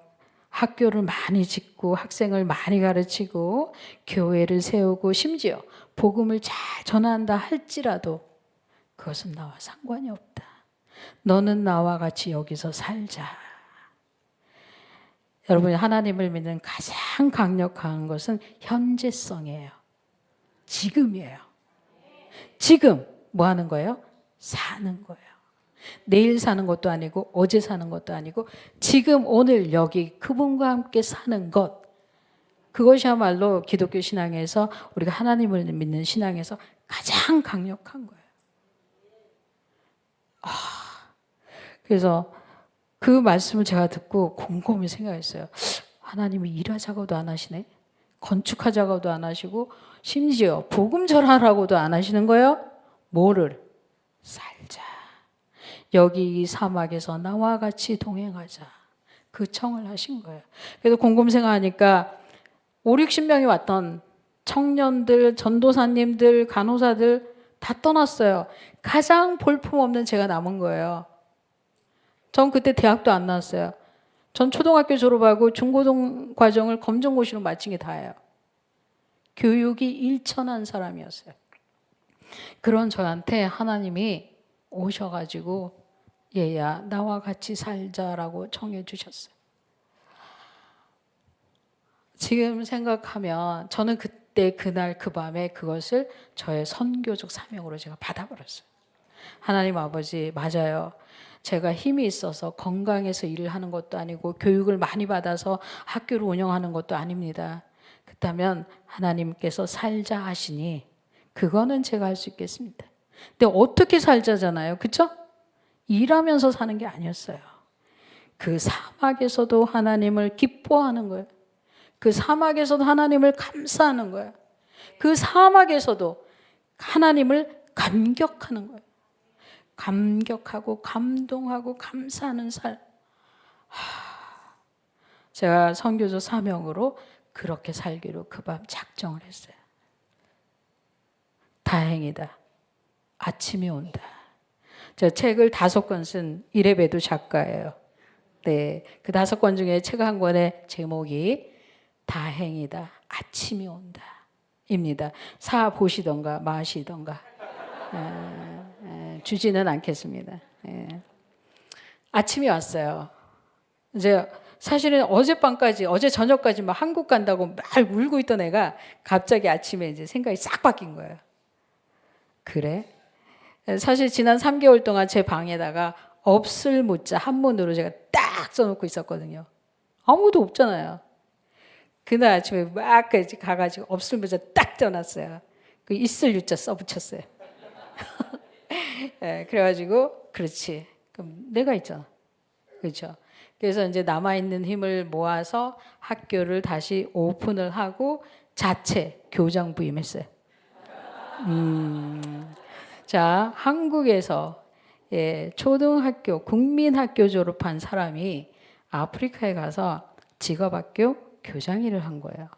학교를 많이 짓고 학생을 많이 가르치고 교회를 세우고 심지어 복음을 잘 전한다 할지라도 그것은 나와 상관이 없다. 너는 나와 같이 여기서 살자. 여러분이 하나님을 믿는 가장 강력한 것은 현재성이에요. 지금이에요. 지금 뭐 하는 거예요? 사는 거예요. 내일 사는 것도 아니고 어제 사는 것도 아니고 지금 오늘 여기 그분과 함께 사는 것, 그것이야말로 기독교 신앙에서 우리가 하나님을 믿는 신앙에서 가장 강력한 거예요. 그래서 그 말씀을 제가 듣고 곰곰이 생각했어요. 하나님이 일하자고도 안 하시네. 건축하자고도 안 하시고 심지어 복음 전하라고도 안 하시는 거예요. 뭐를? 살자. 여기 이 사막에서 나와 같이 동행하자. 그 청을 하신 거예요. 그래서 공공생활하니까 5, 60명이 왔던 청년들, 전도사님들, 간호사들 다 떠났어요. 가장 볼품없는 제가 남은 거예요. 전 그때 대학도 안 나왔어요. 전 초등학교 졸업하고 중고등 과정을 검정고시로 마친 게 다예요. 교육이 일천한 사람이었어요. 그런 저한테 하나님이 오셔가지고 얘야 나와 같이 살자라고 청해 주셨어요. 지금 생각하면 저는 그때 그날 그 밤에 그것을 저의 선교적 사명으로 제가 받아버렸어요. 하나님 아버지 맞아요. 제가 힘이 있어서 건강해서 일을 하는 것도 아니고 교육을 많이 받아서 학교를 운영하는 것도 아닙니다. 그렇다면 하나님께서 살자 하시니 그거는 제가 할 수 있겠습니다. 근데 어떻게 살자잖아요. 그렇죠? 일하면서 사는 게 아니었어요. 그 사막에서도 하나님을 기뻐하는 거예요. 그 사막에서도 하나님을 감사하는 거예요. 그 사막에서도 하나님을 감격하는 거예요. 감격하고 감동하고 감사하는 삶. 제가 선교조 사명으로 그렇게 살기로 그 밤 작정을 했어요. 다행이다. 아침이 온다. 저 책을 5권 쓴 이레베도 작가예요. 네, 그 5권 중에 책 한 권의 제목이 다행이다. 아침이 온다. 입니다. 사 보시던가 마시던가. 주지는 않겠습니다. 아침이 왔어요. 이제 사실은 어젯밤까지, 어제 저녁까지 막 한국 간다고 막 울고 있던 애가 갑자기 아침에 이제 생각이 싹 바뀐 거예요. 그래? 사실 지난 3개월 동안 제 방에다가 없을 무자 한문으로 제가 딱 써놓고 있었거든요. 아무도 없잖아요. 그날 아침에 막 가가지고 없을 무자 딱 써놨어요. 그 있을 유자 써붙였어요. 네, 그래가지고 그렇지. 그럼 내가 있잖아. 그렇죠. 그래서 이제 남아있는 힘을 모아서 학교를 다시 오픈을 하고 자체 교장 부임했어요. 자, 한국에서 초등학교, 국민학교 졸업한 사람이 아프리카에 가서 직업학교 교장 일을 한 거예요.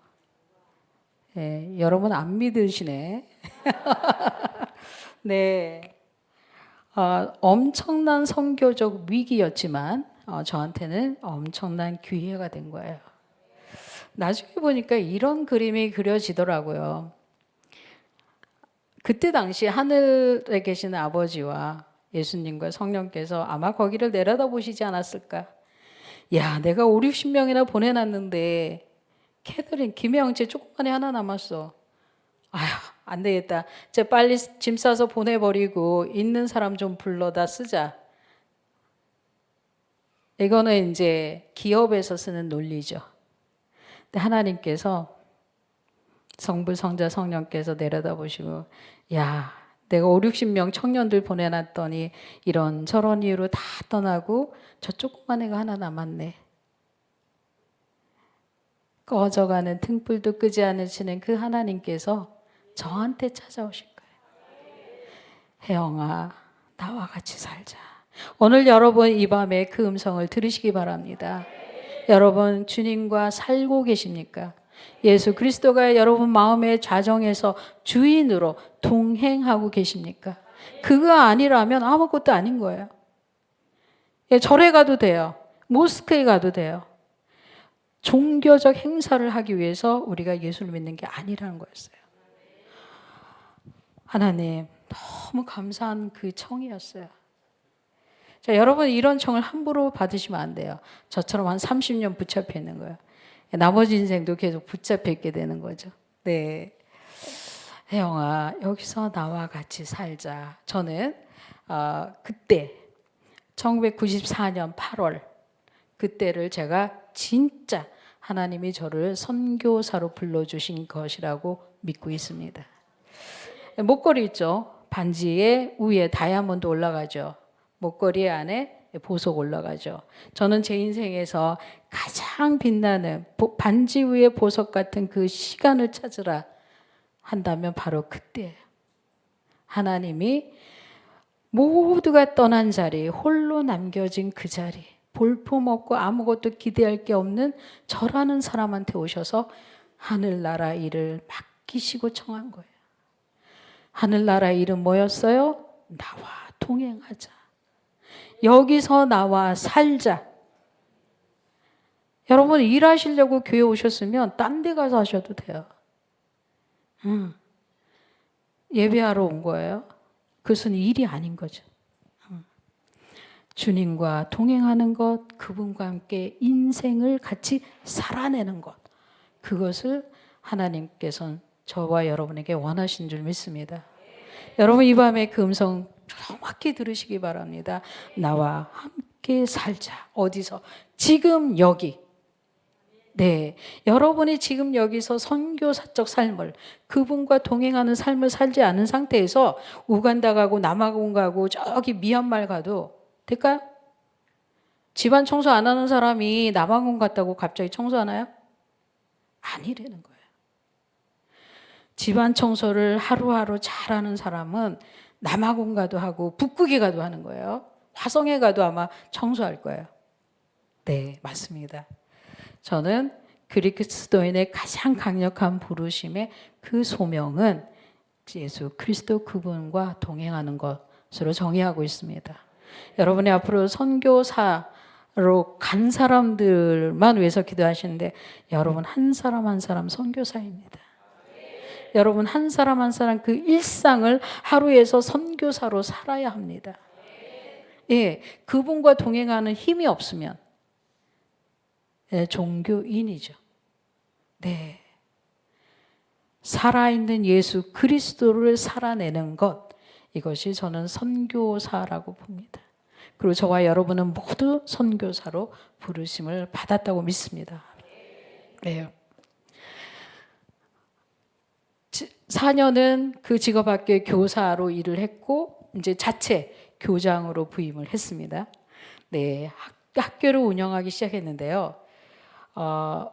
여러분 안 믿으시네. 네. 엄청난 선교적 위기였지만 저한테는 엄청난 기회가 된 거예요. 나중에 보니까 이런 그림이 그려지더라고요. 그때 당시 하늘에 계신 아버지와 예수님과 성령께서 아마 거기를 내려다보시지 않았을까. 야, 내가 5, 60명이나 보내놨는데 캐더린, 김혜영제 조금만에 하나 남았어. 아휴, 안 되겠다. 이제 빨리 짐 싸서 보내버리고 있는 사람 좀 불러다 쓰자. 이거는 이제 기업에서 쓰는 논리죠. 근데 하나님께서 성부, 성자, 성령께서 내려다보시고 야, 내가 5, 60명 청년들 보내놨더니 이런 저런 이유로 다 떠나고 저 조그만 애가 하나 남았네. 꺼져가는 등불도 끄지 않으시는 그 하나님께서 저한테 찾아오신 거예요. 혜영아, 나와 같이 살자. 오늘 여러분 이 밤에 그 음성을 들으시기 바랍니다. 여러분 주님과 살고 계십니까? 예수 그리스도가 여러분 마음의 좌정에서 주인으로 동행하고 계십니까? 그거 아니라면 아무것도 아닌 거예요. 절에 가도 돼요. 모스크에 가도 돼요. 종교적 행사를 하기 위해서 우리가 예수를 믿는 게 아니라는 거였어요. 하나님 너무 감사한 그 청이었어요. 자, 여러분 이런 청을 함부로 받으시면 안 돼요. 저처럼 한 30년 붙잡혀 있는 거예요. 나머지 인생도 계속 붙잡혀 있게 되는 거죠. 네, 혜영아 여기서 나와 같이 살자. 저는 그때 1994년 8월 그때를 제가 진짜 하나님이 저를 선교사로 불러주신 것이라고 믿고 있습니다. 목걸이 있죠. 반지에 위에 다이아몬드 올라가죠. 목걸이 안에 보석 올라가죠. 저는 제 인생에서 가장 빛나는 반지 위에 보석 같은 그 시간을 찾으라 한다면 바로 그때예요. 하나님이 모두가 떠난 자리, 홀로 남겨진 그 자리, 볼품없고 아무것도 기대할 게 없는 저라는 사람한테 오셔서 하늘나라 일을 맡기시고 청한 거예요. 하늘나라 일은 뭐였어요? 나와 동행하자. 여기서 나와 살자. 여러분 일하시려고 교회 오셨으면 딴 데 가서 하셔도 돼요. 예배하러 온 거예요. 그것은 일이 아닌 거죠. 주님과 동행하는 것, 그분과 함께 인생을 같이 살아내는 것, 그것을 하나님께서는 저와 여러분에게 원하신 줄 믿습니다. 여러분 이 밤에 그 음성 정확히 들으시기 바랍니다. 나와 함께 살자. 어디서? 지금 여기. 네, 여러분이 지금 여기서 선교사적 삶을, 그분과 동행하는 삶을 살지 않은 상태에서 우간다 가고 남아공 가고 저기 미얀마 가도 될까요? 집안 청소 안 하는 사람이 남아공 갔다고 갑자기 청소하나요? 아니라는 거예요. 집안 청소를 하루하루 잘하는 사람은 남아공 가도 하고 북극에 가도 하는 거예요. 화성에 가도 아마 청소할 거예요. 네, 맞습니다. 저는 그리스도인의 가장 강력한 부르심의 그 소명은 예수 그리스도 그분과 동행하는 것으로 정의하고 있습니다. 여러분이 앞으로 선교사로 간 사람들만 위해서 기도하시는데 여러분 한 사람 한 사람 선교사입니다. 여러분 한 사람 한 사람 그 일상을 하루에서 선교사로 살아야 합니다. 예, 그분과 동행하는 힘이 없으면 종교인이죠. 네. 살아있는 예수 그리스도를 살아내는 것, 이것이 저는 선교사라고 봅니다. 그리고 저와 여러분은 모두 선교사로 부르심을 받았다고 믿습니다. 네. 4년은 그 직업학교의 교사로 일을 했고 이제 자체 교장으로 부임을 했습니다. 네, 학교를 운영하기 시작했는데요.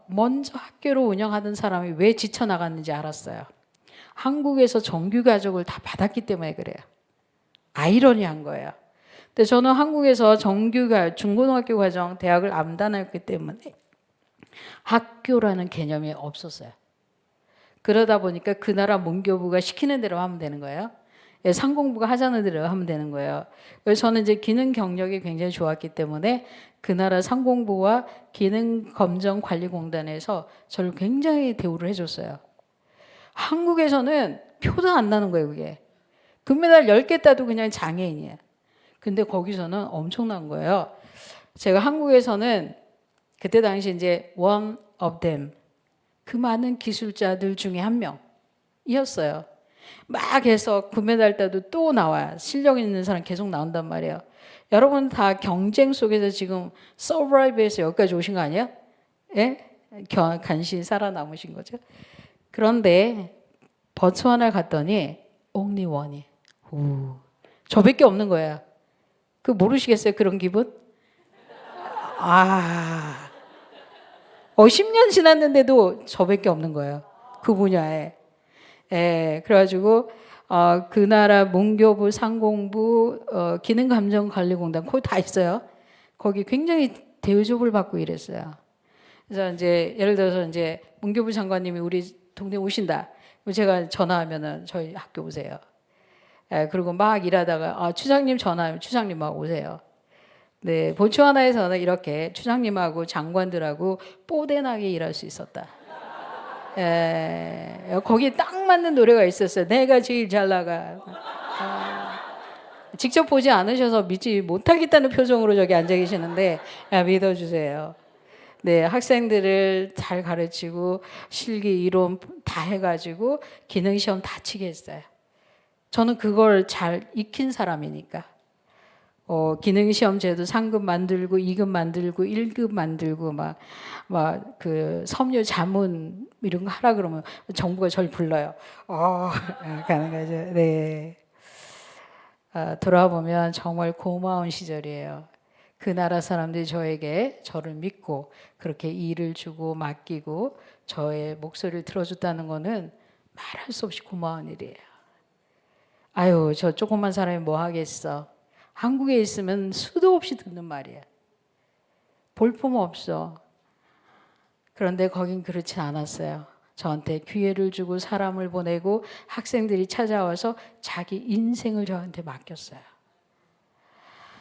먼저 학교를 운영하던 사람이 왜 지쳐나갔는지 알았어요. 한국에서 정규가족을 다 받았기 때문에 그래요. 아이러니한 거예요. 근데 저는 한국에서 중고등학교 과정, 대학을 안 다녔기 때문에 학교라는 개념이 없었어요. 그러다 보니까 그 나라 문교부가 시키는 대로 하면 되는 거예요. 상공부가 하자는 대로 하면 되는 거예요. 그래서 저는 이제 기능 경력이 굉장히 좋았기 때문에 그 나라 상공부와 기능검정관리공단에서 저를 굉장히 대우를 해줬어요. 한국에서는 표도 안 나는 거예요, 그게. 금메달 10개 따도 그냥 장애인이에요. 근데 거기서는 엄청난 거예요. 제가 한국에서는 그때 당시 이제 one of them, 그 많은 기술자들 중에 한 명이었어요. 막 해서 금메달 따도 또 나와요. 실력 있는 사람 계속 나온단 말이에요. 여러분 다 경쟁 속에서 지금 서브라이브에서 여기까지 오신 거 아니에요? 예? 간신히 살아남으신 거죠. 그런데 버츠와나 갔더니 only one이. 저밖에 없는 거예요. 그 모르시겠어요? 그런 기분? 10년 지났는데도 저밖에 없는 거예요. 그 분야에. 예, 그래가지고 그 나라 문교부, 상공부, 기능감정관리공단 거기 다 있어요. 거기 굉장히 대우조를 받고 이랬어요. 그래서 이제 예를 들어서 이제 문교부 장관님이 우리 동네 오신다. 제가 전화하면은 저희 학교 오세요. 예, 그리고 막 일하다가 추장님 전화하면 추장님 막 오세요. 네, 보츠와나에서는 이렇게 추장님하고 장관들하고 뽀대나게 일할 수 있었다. 거기에 딱 맞는 노래가 있었어요. 내가 제일 잘 나가. 직접 보지 않으셔서 믿지 못하겠다는 표정으로 저기 앉아 계시는데 믿어주세요. 네, 학생들을 잘 가르치고 실기, 이론 다 해가지고 기능시험 다 치게 했어요. 저는 그걸 잘 익힌 사람이니까. 기능시험 제도 상급 만들고 2급 만들고 1급 만들고 막 그 섬유 자문 이런 거 하라 그러면 정부가 저를 불러요. 가는 거죠. 네. 돌아보면 정말 고마운 시절이에요. 그 나라 사람들이 저를 믿고 그렇게 일을 주고 맡기고 저의 목소리를 들어줬다는 거는 말할 수 없이 고마운 일이에요. 아유, 저 조그만 사람이 뭐 하겠어. 한국에 있으면 수도 없이 듣는 말이야. 볼품 없어. 그런데 거긴 그렇지 않았어요. 저한테 기회를 주고 사람을 보내고 학생들이 찾아와서 자기 인생을 저한테 맡겼어요.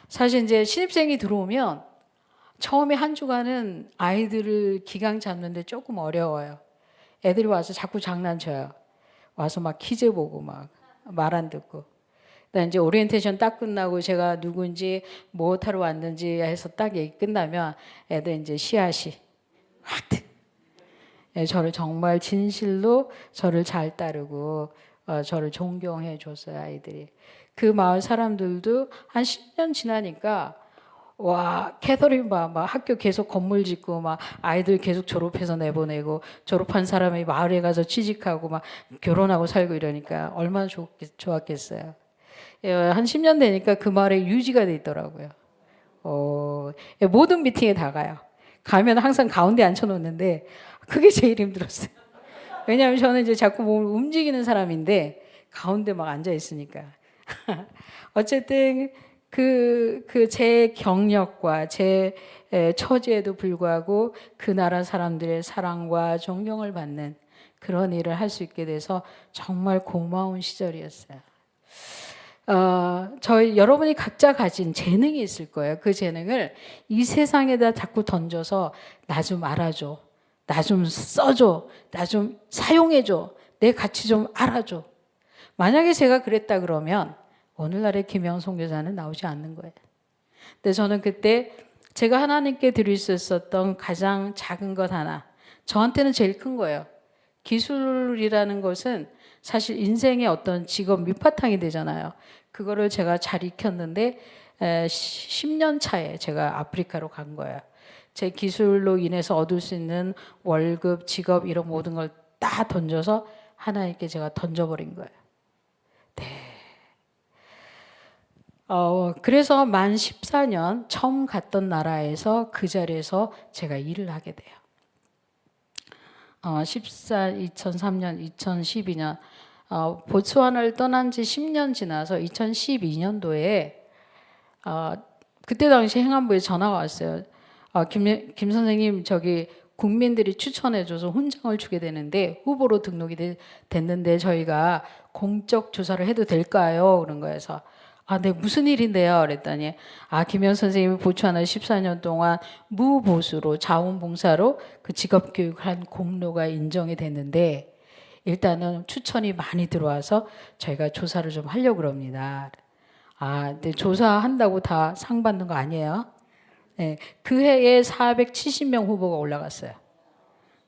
사실 이제 신입생이 들어오면 처음에 한 주간은 아이들을 기강 잡는데 조금 어려워요. 애들이 와서 자꾸 장난쳐요. 와서 막 퀴즈 보고 막 말 안 듣고. 그다음 이제 오리엔테이션 딱 끝나고 제가 누군지 뭐 타러 왔는지 해서 딱 얘기 끝나면 애들 이제 씨앗이 저를 정말 진실로 저를 잘 따르고 저를 존경해 줬어요, 아이들이. 그 마을 사람들도 한 10년 지나니까 와, 캐서린 막 학교 계속 건물 짓고 막 아이들 계속 졸업해서 내보내고 졸업한 사람이 마을에 가서 취직하고 막 결혼하고 살고 이러니까 얼마나 좋았겠어요. 한 10년 되니까 그 마을에 유지가 돼 있더라고요. 모든 미팅에 다 가요. 가면 항상 가운데 앉혀놓는데 그게 제일 힘들었어요. 왜냐하면 저는 이제 자꾸 몸을 움직이는 사람인데 가운데 막 앉아 있으니까. 어쨌든 그 제 경력과 제 처지에도 불구하고 그 나라 사람들의 사랑과 존경을 받는 그런 일을 할 수 있게 돼서 정말 고마운 시절이었어요. 저희 여러분이 각자 가진 재능이 있을 거예요. 그 재능을 이 세상에다 자꾸 던져서 나 좀 알아줘, 나 좀 써줘, 나 좀 사용해줘, 내 가치 좀 알아줘. 만약에 제가 그랬다 그러면 오늘날의 김영송 교사는 나오지 않는 거예요. 근데 저는 그때 제가 하나님께 드릴 수 있었던 가장 작은 것 하나, 저한테는 제일 큰 거예요. 기술이라는 것은 사실 인생의 어떤 직업 밑바탕이 되잖아요. 그거를 제가 잘 익혔는데 10년 차에 제가 아프리카로 간 거예요. 제 기술로 인해서 얻을 수 있는 월급, 직업 이런 모든 걸 다 던져서 하나님께 제가 던져버린 거예요. 네. 그래서 만 14년 처음 갔던 나라에서 그 자리에서 제가 일을 하게 돼요. 2003년, 2012년 보츠와나를 떠난 지 10년 지나서 2012년도에 그때 당시 행안부에 전화가 왔어요. 김 선생님 저기 국민들이 추천해줘서 훈장을 주게 되는데 후보로 등록이 됐는데 저희가 공적 조사를 해도 될까요? 그런 거에서 네, 무슨 일인데요? 그랬더니 김현 선생님이 보츠와나 14년 동안 무보수로 자원봉사로 그 직업교육을 한 공로가 인정이 됐는데 일단은 추천이 많이 들어와서 저희가 조사를 좀 하려고 그럽니다. 근데 조사한다고 다 상 받는 거 아니에요? 네, 그 해에 470명 후보가 올라갔어요.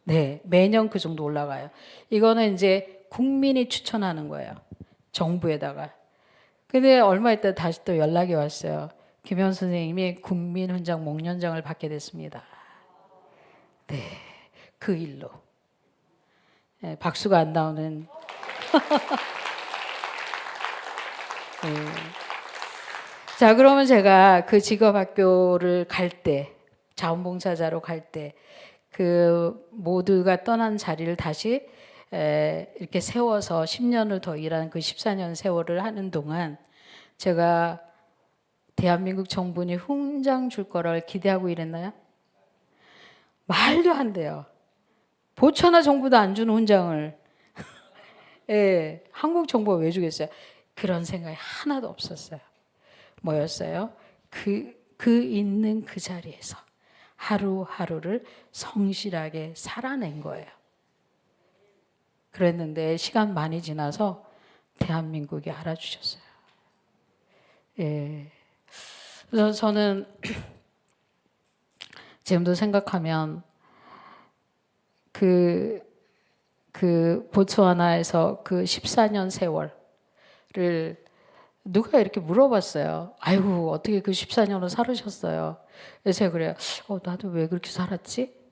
네, 매년 그 정도 올라가요. 이거는 이제 국민이 추천하는 거예요. 정부에다가. 근데 얼마 있다 다시 또 연락이 왔어요. 김현 선생님이 국민훈장 목련장을 받게 됐습니다. 네, 그 일로. 네, 박수가 안 나오는. 네. 자, 그러면 제가 그 직업학교를 갈 때, 자원봉사자로 갈 때, 그 모두가 떠난 자리를 다시 이렇게 세워서 10년을 더 일한 그 14년 세월을 하는 동안 제가 대한민국 정부니 훈장 줄 거를 기대하고 이랬나요? 말도 안 돼요. 보츠와나 정부도 안 주는 훈장을 한국 정부가 왜 주겠어요? 그런 생각이 하나도 없었어요. 뭐였어요? 그 있는 그 자리에서 하루하루를 성실하게 살아낸 거예요. 그랬는데 시간 많이 지나서 대한민국이 알아주셨어요. 그래서 저는 지금도 생각하면 그 보츠와나에서 그 14년 세월을 누가 이렇게 물어봤어요. 아이고 어떻게 그 14년을 살으셨어요? 그래서 제가 그래요. 나도 왜 그렇게 살았지?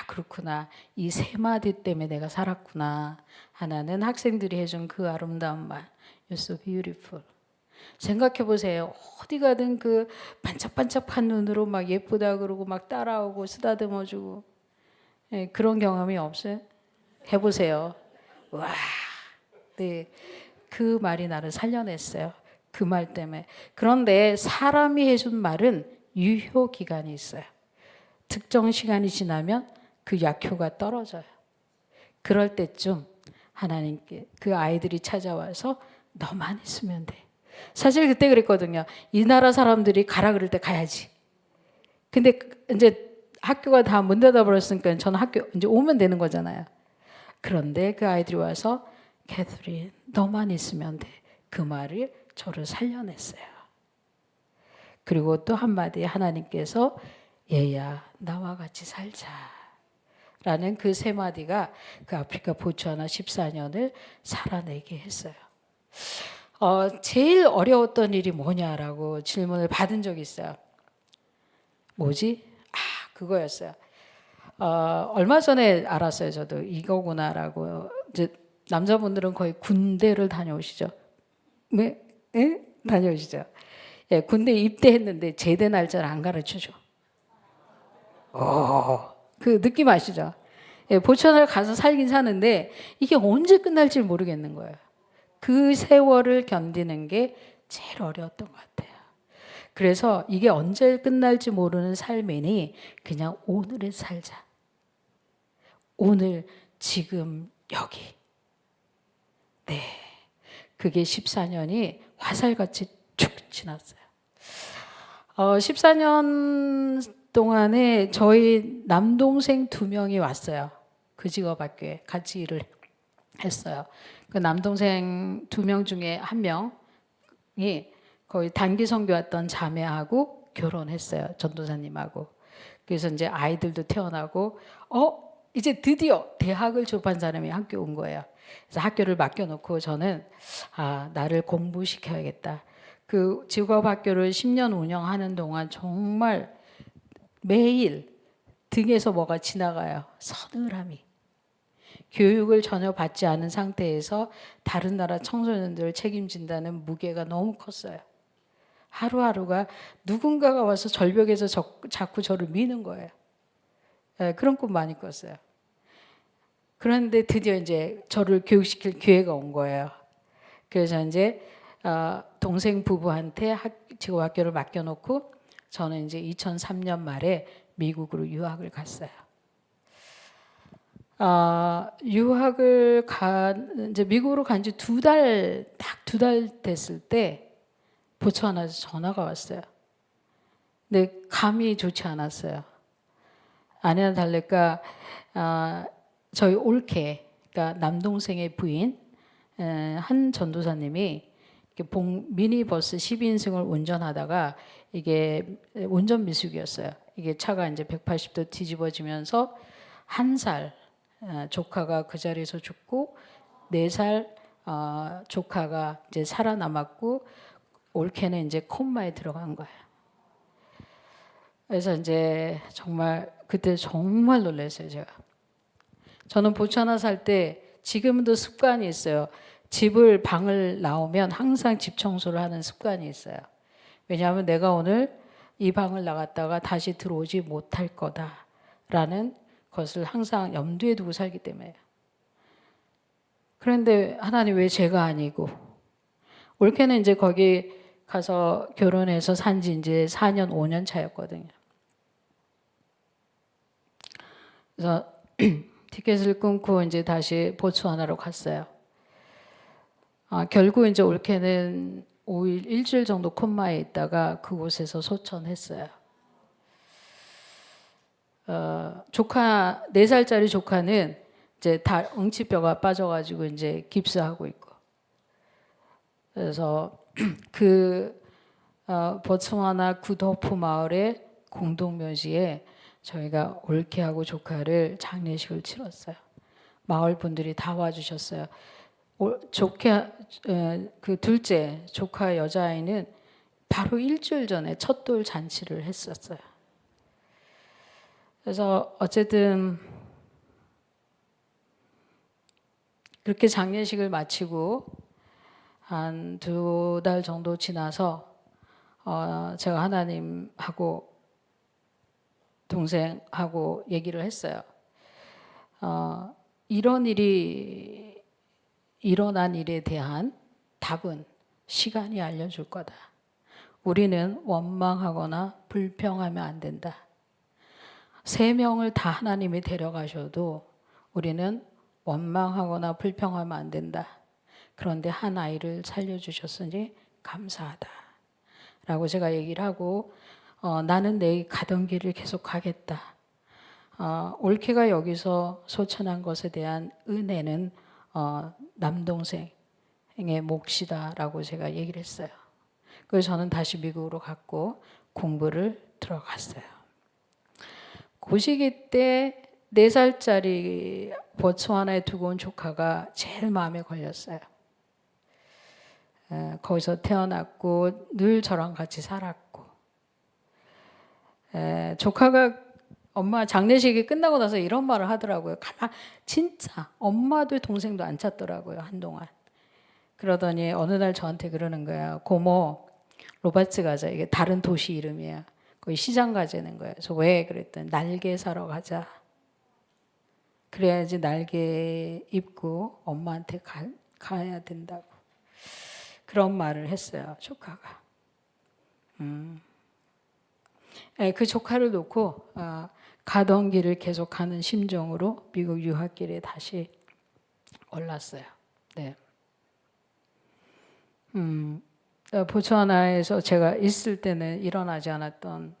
그렇구나. 이 세 마디 때문에 내가 살았구나. 하나는 학생들이 해준 그 아름다운 말. You're so beautiful. 생각해 보세요. 어디 가든 그 반짝반짝한 눈으로 막 예쁘다 그러고 막 따라오고 쓰다듬어주고 그런 경험이 없어요? 해보세요. 와, 네, 그 말이 나를 살려냈어요. 그 말 때문에. 그런데 사람이 해준 말은 유효 기간이 있어요. 특정 시간이 지나면 그 약효가 떨어져요. 그럴 때쯤 하나님께 그 아이들이 찾아와서 너만 있으면 돼. 사실 그때 그랬거든요. 이 나라 사람들이 가라 그럴 때 가야지. 근데 이제 학교가 다 문 닫아 버렸으니까 저는 학교 이제 오면 되는 거잖아요. 그런데 그 아이들이 와서 캐서린 너만 있으면 돼. 그 말을 저를 살려냈어요. 그리고 또 한마디 하나님께서 얘야 나와 같이 살자 라는 그 세 마디가 그 아프리카 보츠와나 14년을 살아내게 했어요. 제일 어려웠던 일이 뭐냐라고 질문을 받은 적이 있어요. 뭐지? 그거였어요. 얼마 전에 알았어요. 저도 이거구나라고. 이제 남자분들은 거의 군대를 다녀오시죠. 네? 네? 다녀오시죠. 예, 군대 입대했는데 제대 날짜를 안 가르쳐줘. 그 느낌 아시죠? 예, 보천을 가서 살긴 사는데 이게 언제 끝날지 모르겠는 거예요. 그 세월을 견디는 게 제일 어려웠던 것 같아요. 그래서 이게 언제 끝날지 모르는 삶이니 그냥 오늘을 살자. 오늘, 지금, 여기. 네. 그게 14년이 화살같이 쭉 지났어요. 14년 동안에 저희 남동생 2명이 왔어요. 그 직업학교에 같이 일을 했어요. 그 남동생 2명 중에 1명이 거의 단기 선교 왔던 자매하고 결혼했어요. 전도사님하고. 그래서 이제 아이들도 태어나고 이제 드디어 대학을 졸업한 사람이 학교 온 거예요. 그래서 학교를 맡겨놓고 저는 나를 공부시켜야겠다. 그 직업학교를 10년 운영하는 동안 정말 매일 등에서 뭐가 지나가요. 서늘함이. 교육을 전혀 받지 않은 상태에서 다른 나라 청소년들을 책임진다는 무게가 너무 컸어요. 하루하루가 누군가가 와서 절벽에서 자꾸 저를 미는 거예요. 그런 꿈 많이 꿨어요. 그런데 드디어 이제 저를 교육시킬 기회가 온 거예요. 그래서 이제 동생 부부한테 직업학교를 맡겨놓고 저는 이제 2003년 말에 미국으로 유학을 갔어요. 유학을 이제 미국으로 간 지 딱 2달 됐을 때 보츠와나에서 전화가 왔어요. 근데 감이 좋지 않았어요. 아니나 달랄까 저희 올케, 그러니까 남동생의 부인 한 전도사님이 미니버스 12인승을 운전하다가 이게 운전 미숙이었어요. 이게 차가 이제 180도 뒤집어지면서 1살 조카가 그 자리에서 죽고 4살 조카가 이제 살아남았고 올케는 이제 콤마에 들어간 거예요. 그래서 이제 정말 그때 정말 놀랐어요, 제가. 저는 보츠와나 살 때 지금도 습관이 있어요. 방을 나오면 항상 집 청소를 하는 습관이 있어요. 왜냐하면 내가 오늘 이 방을 나갔다가 다시 들어오지 못할 거다라는 것을 항상 염두에 두고 살기 때문에요. 그런데 하나님 왜 제가 아니고 올케는 이제 거기 가서 결혼해서 산지 이제 4년 5년 차였거든요. 그래서 티켓을 끊고 이제 다시 보츠와나로 갔어요. 결국 이제 올케는 5일, 일주일 정도 콤마에 있다가 그곳에서 소천했어요. 조카 4살짜리 조카는 이제 다 응치뼈가 빠져가지고 이제 깁스하고 있고. 그래서 그 보츠와나 구도프 마을의 공동묘지에 저희가 올케하고 조카를 장례식을 치렀어요. 마을 분들이 다 와주셨어요. 그 둘째 조카 여자아이는 바로 일주일 전에 첫돌 잔치를 했었어요. 그래서 어쨌든 그렇게 장례식을 마치고 한 2달 정도 지나서 제가 하나님하고 동생하고 얘기를 했어요. 이런 일이 일어난 일에 대한 답은 시간이 알려줄 거다. 우리는 원망하거나 불평하면 안 된다. 3명을 다 하나님이 데려가셔도 우리는 원망하거나 불평하면 안 된다. 그런데 한 아이를 살려주셨으니 감사하다. 라고 제가 얘기를 하고 나는 내 가던 길을 계속 가겠다. 올케가 여기서 소천한 것에 대한 은혜는 남동생의 몫이다라고 제가 얘기를 했어요. 그래서 저는 다시 미국으로 갔고 공부를 들어갔어요. 그 시기 때 4살짜리 보츠와나에 두고 온 조카가 제일 마음에 걸렸어요. 거기서 태어났고 늘 저랑 같이 살았고 조카가 엄마 장례식이 끝나고 나서 이런 말을 하더라고요. 진짜 엄마도 동생도 안 찾더라고요, 한동안. 그러더니 어느 날 저한테 그러는 거야. 고모, 로바츠 가자. 이게 다른 도시 이름이야. 거기 시장 가자는 거야. 그래서 왜? 그랬더니 날개 사러 가자. 그래야지 날개 입고 엄마한테 가야 된다고. 그런 말을 했어요, 조카가. 그 조카를 놓고 가던 길을 계속 가는 심정으로 미국 유학길에 다시 올랐어요. 네. 보츠와나에서 제가 있을 때는 일어나지 않았던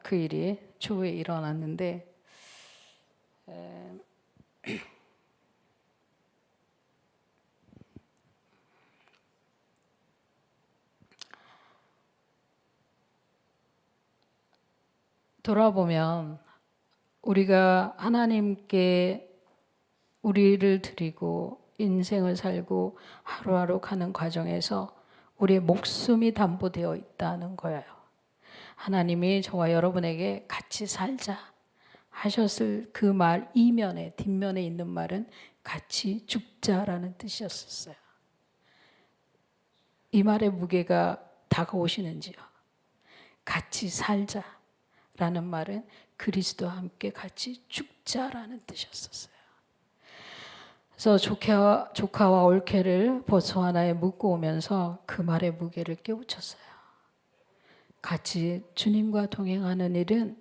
그 일이 추후에 일어났는데 돌아보면 우리가 하나님께 우리를 드리고 인생을 살고 하루하루 가는 과정에서 우리의 목숨이 담보되어 있다는 거예요. 하나님이 저와 여러분에게 같이 살자 하셨을 그 말 이면에 뒷면에 있는 말은 같이 죽자라는 뜻이었어요. 이 말의 무게가 다가오시는지요? 같이 살자라는 말은 그리스도와 함께 같이 죽자라는 뜻이었어요. 그래서 조카와 올케를 보츠와나에 묻고 오면서 그 말의 무게를 깨우쳤어요. 같이 주님과 동행하는 일은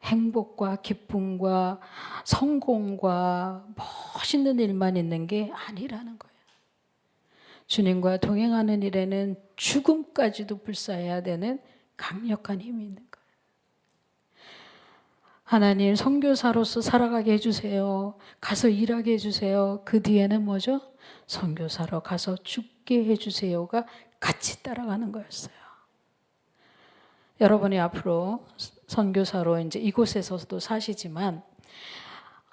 행복과 기쁨과 성공과 멋있는 일만 있는 게 아니라는 거예요. 주님과 동행하는 일에는 죽음까지도 불사해야 되는 강력한 힘이 있는 거예요. 하나님 선교사로서 살아가게 해주세요. 가서 일하게 해주세요. 그 뒤에는 뭐죠? 선교사로 가서 죽게 해주세요가 같이 따라가는 거였어요. 여러분이 앞으로 선교사로 이제 이곳에서도 사시지만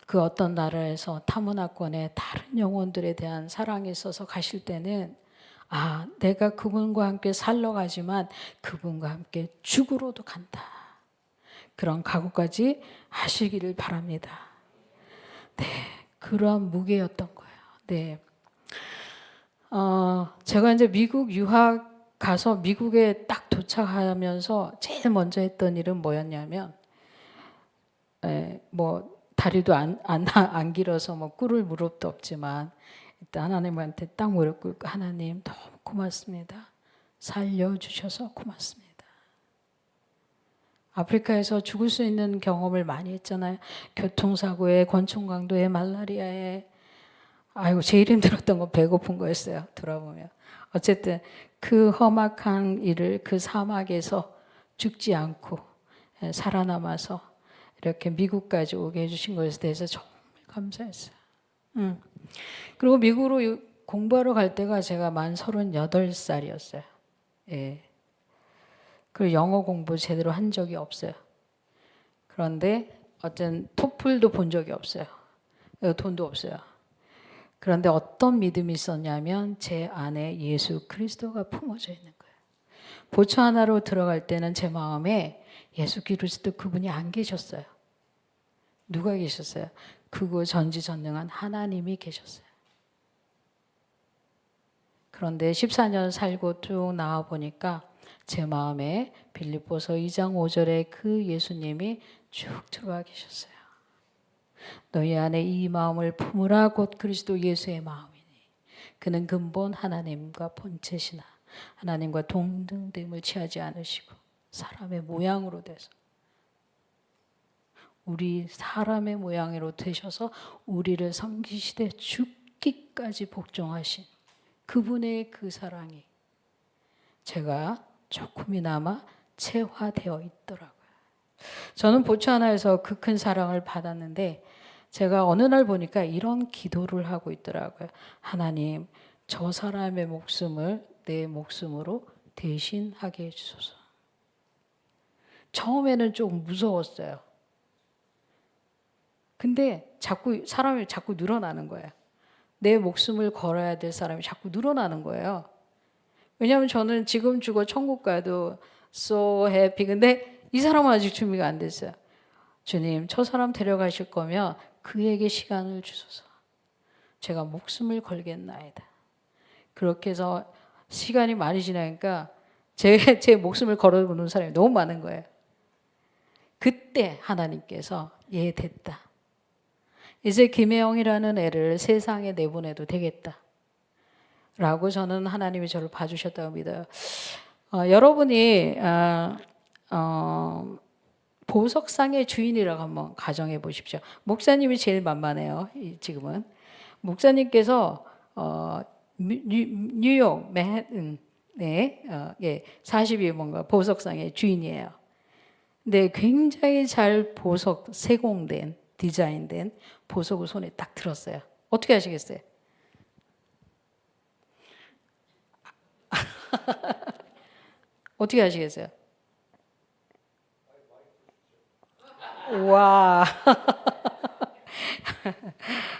그 어떤 나라에서 타문화권의 다른 영혼들에 대한 사랑이 있어서 가실 때는 내가 그분과 함께 살러 가지만 그분과 함께 죽으러도 간다. 그런 각오까지 하시기를 바랍니다. 네, 그런 무게였던 거예요. 네, 제가 이제 미국 유학 가서 미국에 딱 도착하면서 제일 먼저 했던 일은 뭐였냐면, 뭐 다리도 안 길어서 뭐 꿇을 무릎도 없지만 일단 하나님한테 딱 무릎 꿇고 하나님 너무 고맙습니다. 살려주셔서 고맙습니다. 아프리카에서 죽을 수 있는 경험을 많이 했잖아요. 교통사고에, 권총강도에, 말라리아에. 아이고 제일 힘들었던 건 배고픈 거였어요. 돌아보면. 어쨌든 그 험악한 일을 그 사막에서 죽지 않고 살아남아서 이렇게 미국까지 오게 해주신 것에 대해서 정말 감사했어요. 그리고 미국으로 공부하러 갈 때가 제가 만 38살이었어요. 예. 그리고 영어 공부 제대로 한 적이 없어요. 그런데 어쨌든 토플도 본 적이 없어요. 돈도 없어요. 그런데 어떤 믿음이 있었냐면 제 안에 예수 그리스도가 품어져 있는 거예요. 보츠와나로 들어갈 때는 제 마음에 예수 그리스도 그분이 안 계셨어요. 누가 계셨어요? 그거 전지전능한 하나님이 계셨어요. 그런데 14년 살고 쭉 나와 보니까 제 마음에 빌립보서 2장 5절에 그 예수님이 쭉 들어와 계셨어요. 너희 안에 이 마음을 품으라 곧 그리스도 예수의 마음이니 그는 근본 하나님과 본체시나 하나님과 동등됨을 취하지 않으시고 사람의 모양으로 돼서 우리 사람의 모양으로 되셔서 우리를 섬기시되 죽기까지 복종하신 그분의 그 사랑이 제가 조금이나마 체화되어 있더라고요. 저는 보츠와나에서 그 큰 사랑을 받았는데 제가 어느 날 보니까 이런 기도를 하고 있더라고요. 하나님, 저 사람의 목숨을 내 목숨으로 대신하게 해주소서. 처음에는 좀 무서웠어요. 근데 사람이 자꾸 늘어나는 거예요. 내 목숨을 걸어야 될 사람이 자꾸 늘어나는 거예요. 왜냐하면 저는 지금 죽어 천국 가도 so happy. 근데 이 사람은 아직 준비가 안 됐어요. 주님, 저 사람 데려가실 거면 그에게 시간을 주소서. 제가 목숨을 걸겠나이다. 그렇게 해서 시간이 많이 지나니까 제 목숨을 걸어보는 사람이 너무 많은 거예요. 그때 하나님께서 얘 됐다. 이제 김혜영이라는 애를 세상에 내보내도 되겠다. 라고 저는 하나님이 저를 봐주셨다고 믿어요. 여러분이 보석상의 주인이라고 한번 가정해 보십시오. 목사님이 제일 만만해요. 지금은 목사님께서 뉴욕 맨해튼 40이 뭔가 보석상의 주인이에요. 근데 굉장히 잘 보석 세공된 디자인된 보석을 손에 딱 들었어요. 어떻게 하시겠어요? 어떻게 하시겠어요? 와.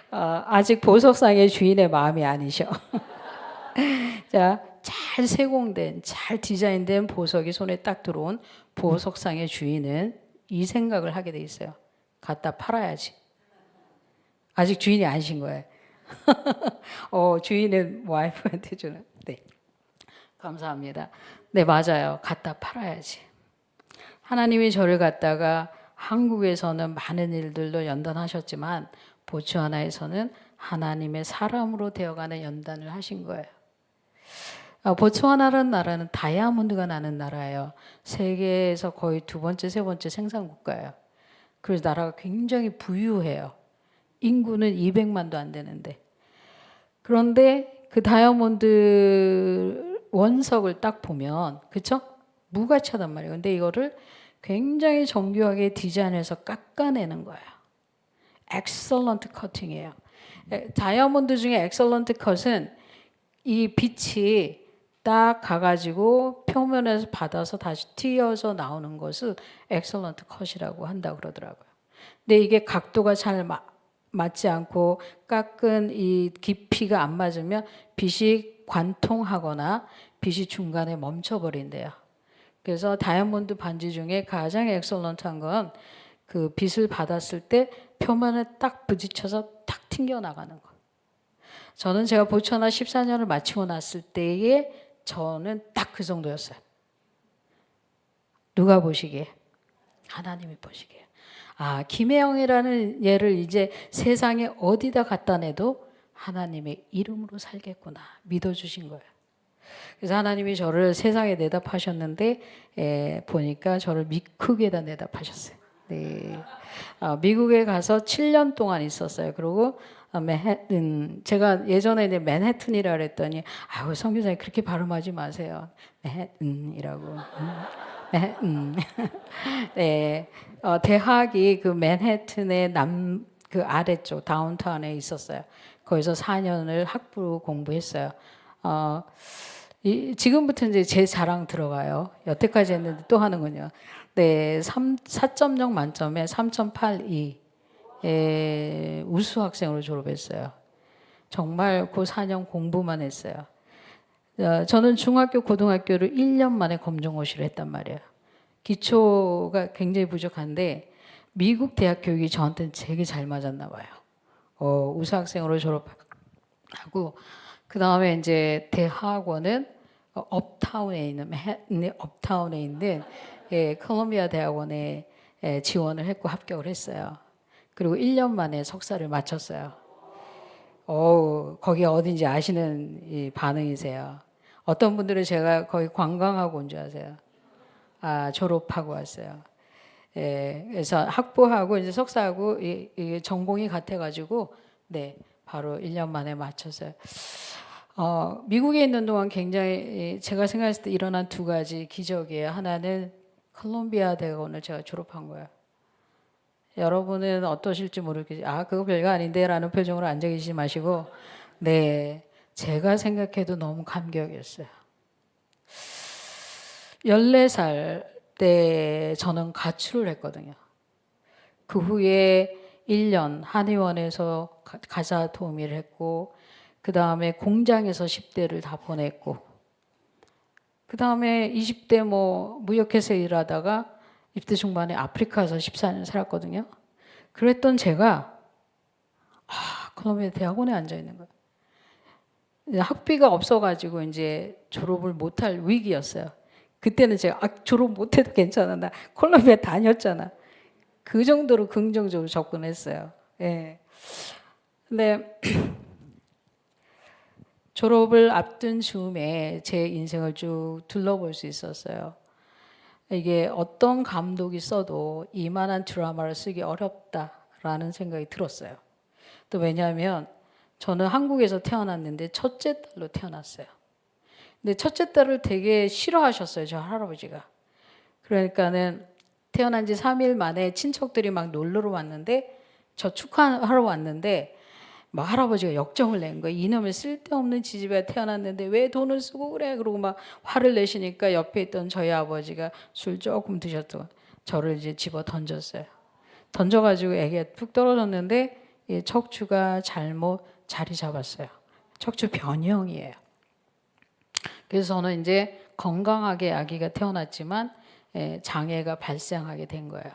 아직 보석상의 주인의 마음이 아니셔. 자, 잘 세공된, 잘 디자인된 보석이 손에 딱 들어온 보석상의 주인은 이 생각을 하게 돼 있어요. 갖다 팔아야지. 아직 주인이 아니신 거예요. 주인은 와이프한테 주는. 네. 감사합니다. 네, 맞아요. 갖다 팔아야지. 하나님이 저를 갖다가 한국에서는 많은 일들도 연단하셨지만 보츠와나에서는 하나님의 사람으로 되어가는 연단을 하신 거예요. 보츠와나라는 나라는 다이아몬드가 나는 나라예요. 세계에서 거의 두 번째, 세 번째 생산 국가예요. 그래서 나라가 굉장히 부유해요. 인구는 200만도 안 되는데. 그런데 그 다이아몬드 원석을 딱 보면, 그쵸? 무가치하단 말이에요. 근데 이거를 굉장히 정교하게 디자인해서 깎아내는 거예요. 엑셀런트 커팅이에요. 다이아몬드 중에 엑셀런트 컷은 이 빛이 딱 가가지고 표면에서 받아서 다시 튀어서 나오는 것을 엑셀런트 컷이라고 한다고 그러더라고요. 근데 이게 각도가 잘 맞지 않고 깎은 이 깊이가 안 맞으면 빛이 관통하거나 빛이 중간에 멈춰버린대요. 그래서 다이아몬드 반지 중에 가장 엑셀런트한 건 그 빛을 받았을 때 표면에 딱 부딪혀서 탁 튕겨나가는 거. 저는 제가 보츠와나 14년을 마치고 났을 때에 저는 딱 그 정도였어요. 누가 보시기에? 하나님이 보시기에. 김혜영이라는 얘를 이제 세상에 어디다 갖다 내도 하나님의 이름으로 살겠구나 믿어주신 거예요. 그래서 하나님이 저를 세상에 내다 파셨는데 보니까 저를 미국에다 내다 파셨어요. 네. 미국에 가서 7년 동안 있었어요. 그리고 맨해튼, 제가 예전에 이제 맨해튼이라 그랬더니 선교사님 그렇게 발음하지 마세요. 맨해튼이라고. 맨해튼. 네. 대학이 그 맨해튼의 그 아래쪽 다운타운에 있었어요. 거기서 4년을 학부 공부했어요. 지금부터 이제 제 자랑 들어가요. 여태까지 했는데 또 하는군요. 네, 4.0 만점에 3.82 우수 학생으로 졸업했어요. 정말 그 4년 공부만 했어요. 저는 중학교, 고등학교를 1년 만에 검정고시를 했단 말이에요. 기초가 굉장히 부족한데 미국 대학 교육이 저한테는 되게 잘 맞았나 봐요. 우수 학생으로 졸업하고 그 다음에 이제 대학원은 업타운에 있는 맨해튼의 업타운에 있는 콜롬비아 대학원에 지원을 했고 합격을 했어요. 그리고 1년 만에 석사를 마쳤어요. 거기 어딘지 아시는 이 반응이세요. 어떤 분들은 제가 거기 관광하고 온 줄 아세요. 졸업하고 왔어요. 그래서 학부하고 이제 석사하고 이 전공이 같아가지고 네, 바로 1년 만에 마쳤어요. 미국에 있는 동안 굉장히 제가 생각했을 때 일어난 두 가지 기적이에요. 하나는 콜롬비아 대학원을 제가 졸업한 거예요. 여러분은 어떠실지 모르겠지만 그거 별거 아닌데 라는 표정으로 앉아 계시지 마시고 네, 제가 생각해도 너무 감격이었어요. 14살 때 저는 가출을 했거든요. 그 후에 1년 한의원에서 가사 도우미를 했고 그 다음에 공장에서 10대를 다 보냈고 그 다음에 20대 무역회사 일하다가 20대 중반에 아프리카에서 14년 살았거든요. 그랬던 제가 콜롬비아 대학원에 앉아 있는 거예요. 학비가 없어가지고 이제 졸업을 못할 위기였어요. 그때는 제가 졸업 못해도 괜찮아. 나 콜롬비아 다녔잖아. 그 정도로 긍정적으로 접근했어요. 예. 근데 졸업을 앞둔 즈음에 제 인생을 쭉 둘러볼 수 있었어요. 이게 어떤 감독이 써도 이만한 드라마를 쓰기 어렵다라는 생각이 들었어요. 또 왜냐하면 저는 한국에서 태어났는데 첫째 딸로 태어났어요. 근데 첫째 딸을 되게 싫어하셨어요, 저 할아버지가. 그러니까는 태어난 지 3일 만에 친척들이 막 놀러 왔는데 저 축하하러 왔는데 막 할아버지가 역정을 낸 거예요. 이놈의 쓸데없는 지집에 태어났는데 왜 돈을 쓰고 그래? 그러고 막 화를 내시니까 옆에 있던 저희 아버지가 술 조금 드셨던 저를 이제 집어 던졌어요. 던져가지고 애기가 푹 떨어졌는데 이 척추가 잘못 자리 잡았어요. 척추 변형이에요. 그래서 저는 이제 건강하게 아기가 태어났지만 장애가 발생하게 된 거예요.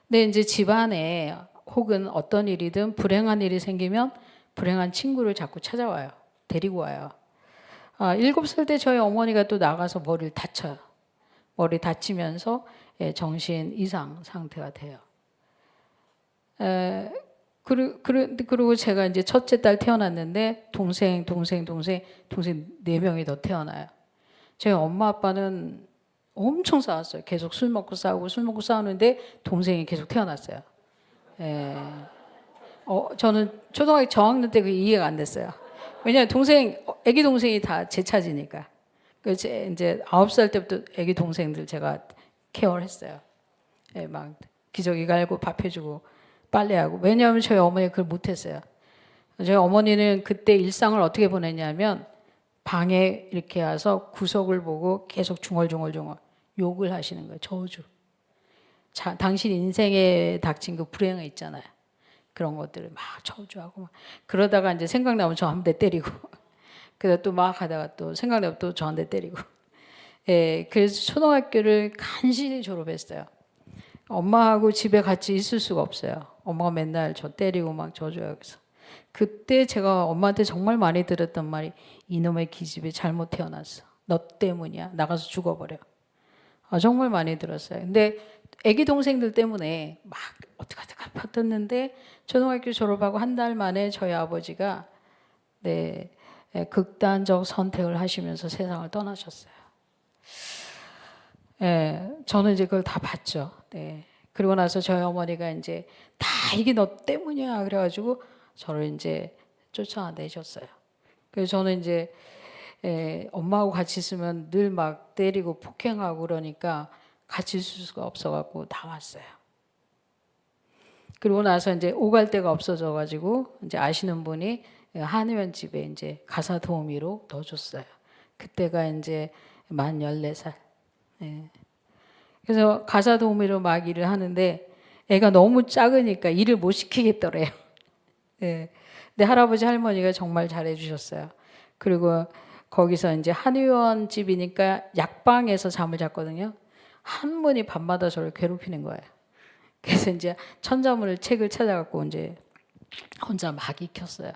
근데 이제 집안에 혹은 어떤 일이든 불행한 일이 생기면 불행한 친구를 자꾸 찾아와요. 데리고 와요. 7살 때 저희 어머니가 또 나가서 머리를 다쳐요. 머리 다치면서 정신 이상 상태가 돼요. 그리고 제가 이제 첫째 딸 태어났는데 동생 4명이 더 태어나요. 저희 엄마 아빠는 엄청 싸웠어요. 계속 술 먹고 싸우는데 동생이 계속 태어났어요. 저는 초등학교 저학년 때 그게 이해가 안 됐어요. 왜냐하면 애기 동생이 다 제 차지니까. 그래서 이제 9살 때부터 애기 동생들 제가 케어를 했어요. 막 기저귀 갈고 밥 해주고 빨래하고. 왜냐하면 저희 어머니가 그걸 못했어요. 저희 어머니는 그때 일상을 어떻게 보냈냐면 방에 이렇게 와서 구석을 보고 계속 중얼중얼 욕을 하시는 거예요. 저주. 당신 인생에 닥친 그 불행이 있잖아요. 그런 것들을 막 저주하고 막 그러다가 이제 생각나면 저 한 대 때리고 그러다 또 막 하다가 또 생각나면 또 저한테 때리고 그래서 초등학교를 간신히 졸업했어요. 엄마하고 집에 같이 있을 수가 없어요. 엄마가 맨날 저 때리고 막 저주하고 해서 그때 제가 엄마한테 정말 많이 들었던 말이 이놈의 기집애 잘못 태어났어. 너 때문이야. 나가서 죽어버려. 정말 많이 들었어요. 근데 애기 동생들 때문에 막 어떻게 버텼는데 초등학교 졸업하고 한 달 만에 저희 아버지가 극단적 선택을 하시면서 세상을 떠나셨어요. 저는 이제 그걸 다 봤죠. 그리고 나서 저희 어머니가 이제 다 이게 너 때문이야 그래가지고 저를 이제 쫓아내셨어요. 그래서 저는 이제 엄마하고 같이 있으면 늘 막 때리고 폭행하고 그러니까 같이 있을 수가 없어갖고 나왔어요. 그리고 나서 이제 오갈 데가 없어져가지고 이제 아시는 분이 한의원 집에 이제 가사 도우미로 넣어줬어요. 그때가 이제 만 14살. 그래서 가사 도우미로 막 일을 하는데 애가 너무 작으니까 일을 못 시키겠더래요. 근데 할아버지 할머니가 정말 잘해주셨어요. 그리고 거기서 이제 한의원 집이니까 약방에서 잠을 잤거든요. 한 분이 밤마다 저를 괴롭히는 거예요. 그래서 이제 천자문을 책을 찾아갖고 이제 혼자 막 익혔어요.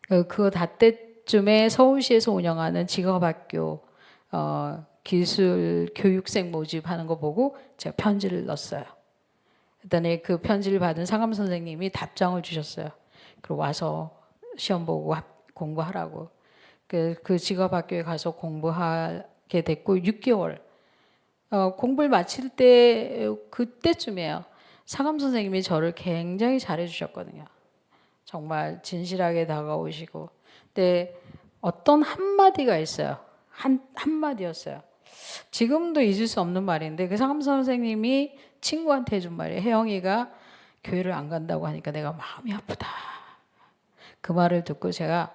그거 다 때쯤에 서울시에서 운영하는 직업학교 기술 교육생 모집하는 거 보고 제가 편지를 넣었어요. 그랬더니 그 편지를 받은 상담 선생님이 답장을 주셨어요. 그리고 와서 시험 보고 공부하라고. 그 직업학교에 가서 공부하게 됐고 6개월 공부를 마칠 때 그때쯤이에요. 사감 선생님이 저를 굉장히 잘해 주셨거든요. 정말 진실하게 다가오시고. 근데 어떤 한마디가 있어요. 한마디였어요. 지금도 잊을 수 없는 말인데 그 사감 선생님이 친구한테 해준 말이에요. 혜영이가 교회를 안 간다고 하니까 내가 마음이 아프다. 그 말을 듣고 제가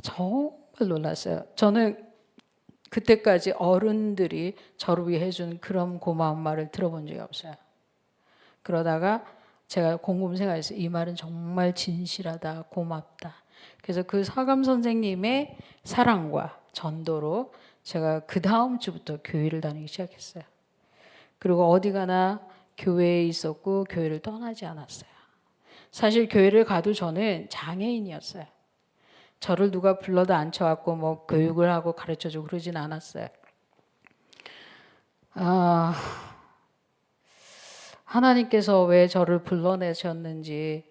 정말 놀랐어요. 저는 그때까지 어른들이 저를 위해 해준 그런 고마운 말을 들어본 적이 없어요. 그러다가 제가 곰곰생각해서 이 말은 정말 진실하다, 고맙다. 그래서 그 사감 선생님의 사랑과 전도로 제가 그 다음 주부터 교회를 다니기 시작했어요. 그리고 어디 가나 교회에 있었고 교회를 떠나지 않았어요. 사실 교회를 가도 저는 장애인이었어요. 저를 누가 불러다 앉혀갖고 뭐 교육을 하고 가르쳐주고 그러진 않았어요. 하나님께서 왜 저를 불러내셨는지,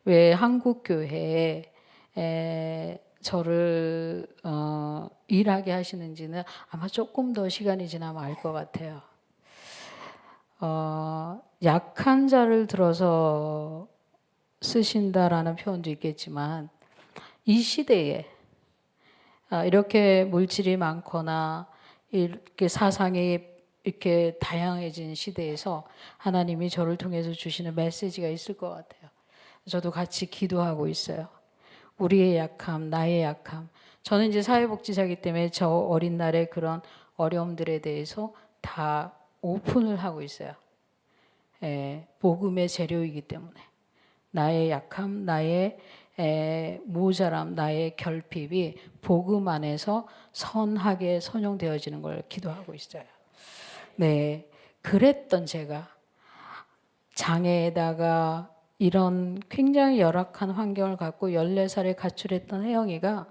왜 한국교회에 저를 일하게 하시는지는 아마 조금 더 시간이 지나면 알 것 같아요. 약한 자를 들어서 쓰신다라는 표현도 있겠지만 이 시대에 이렇게 물질이 많거나 이렇게 사상이 이렇게 다양해진 시대에서 하나님이 저를 통해서 주시는 메시지가 있을 것 같아요. 저도 같이 기도하고 있어요. 우리의 약함, 나의 약함. 저는 이제 사회복지사이기 때문에 저 어린 날의 그런 어려움들에 대해서 다 오픈을 하고 있어요. 복음의 재료이기 때문에. 나의 약함, 나의 모자람, 나의 결핍이 복음 안에서 선하게 선용되어지는 걸 기도하고 있어요. 네, 그랬던 제가 장애에다가 이런 굉장히 열악한 환경을 갖고 14살에 가출했던 혜영이가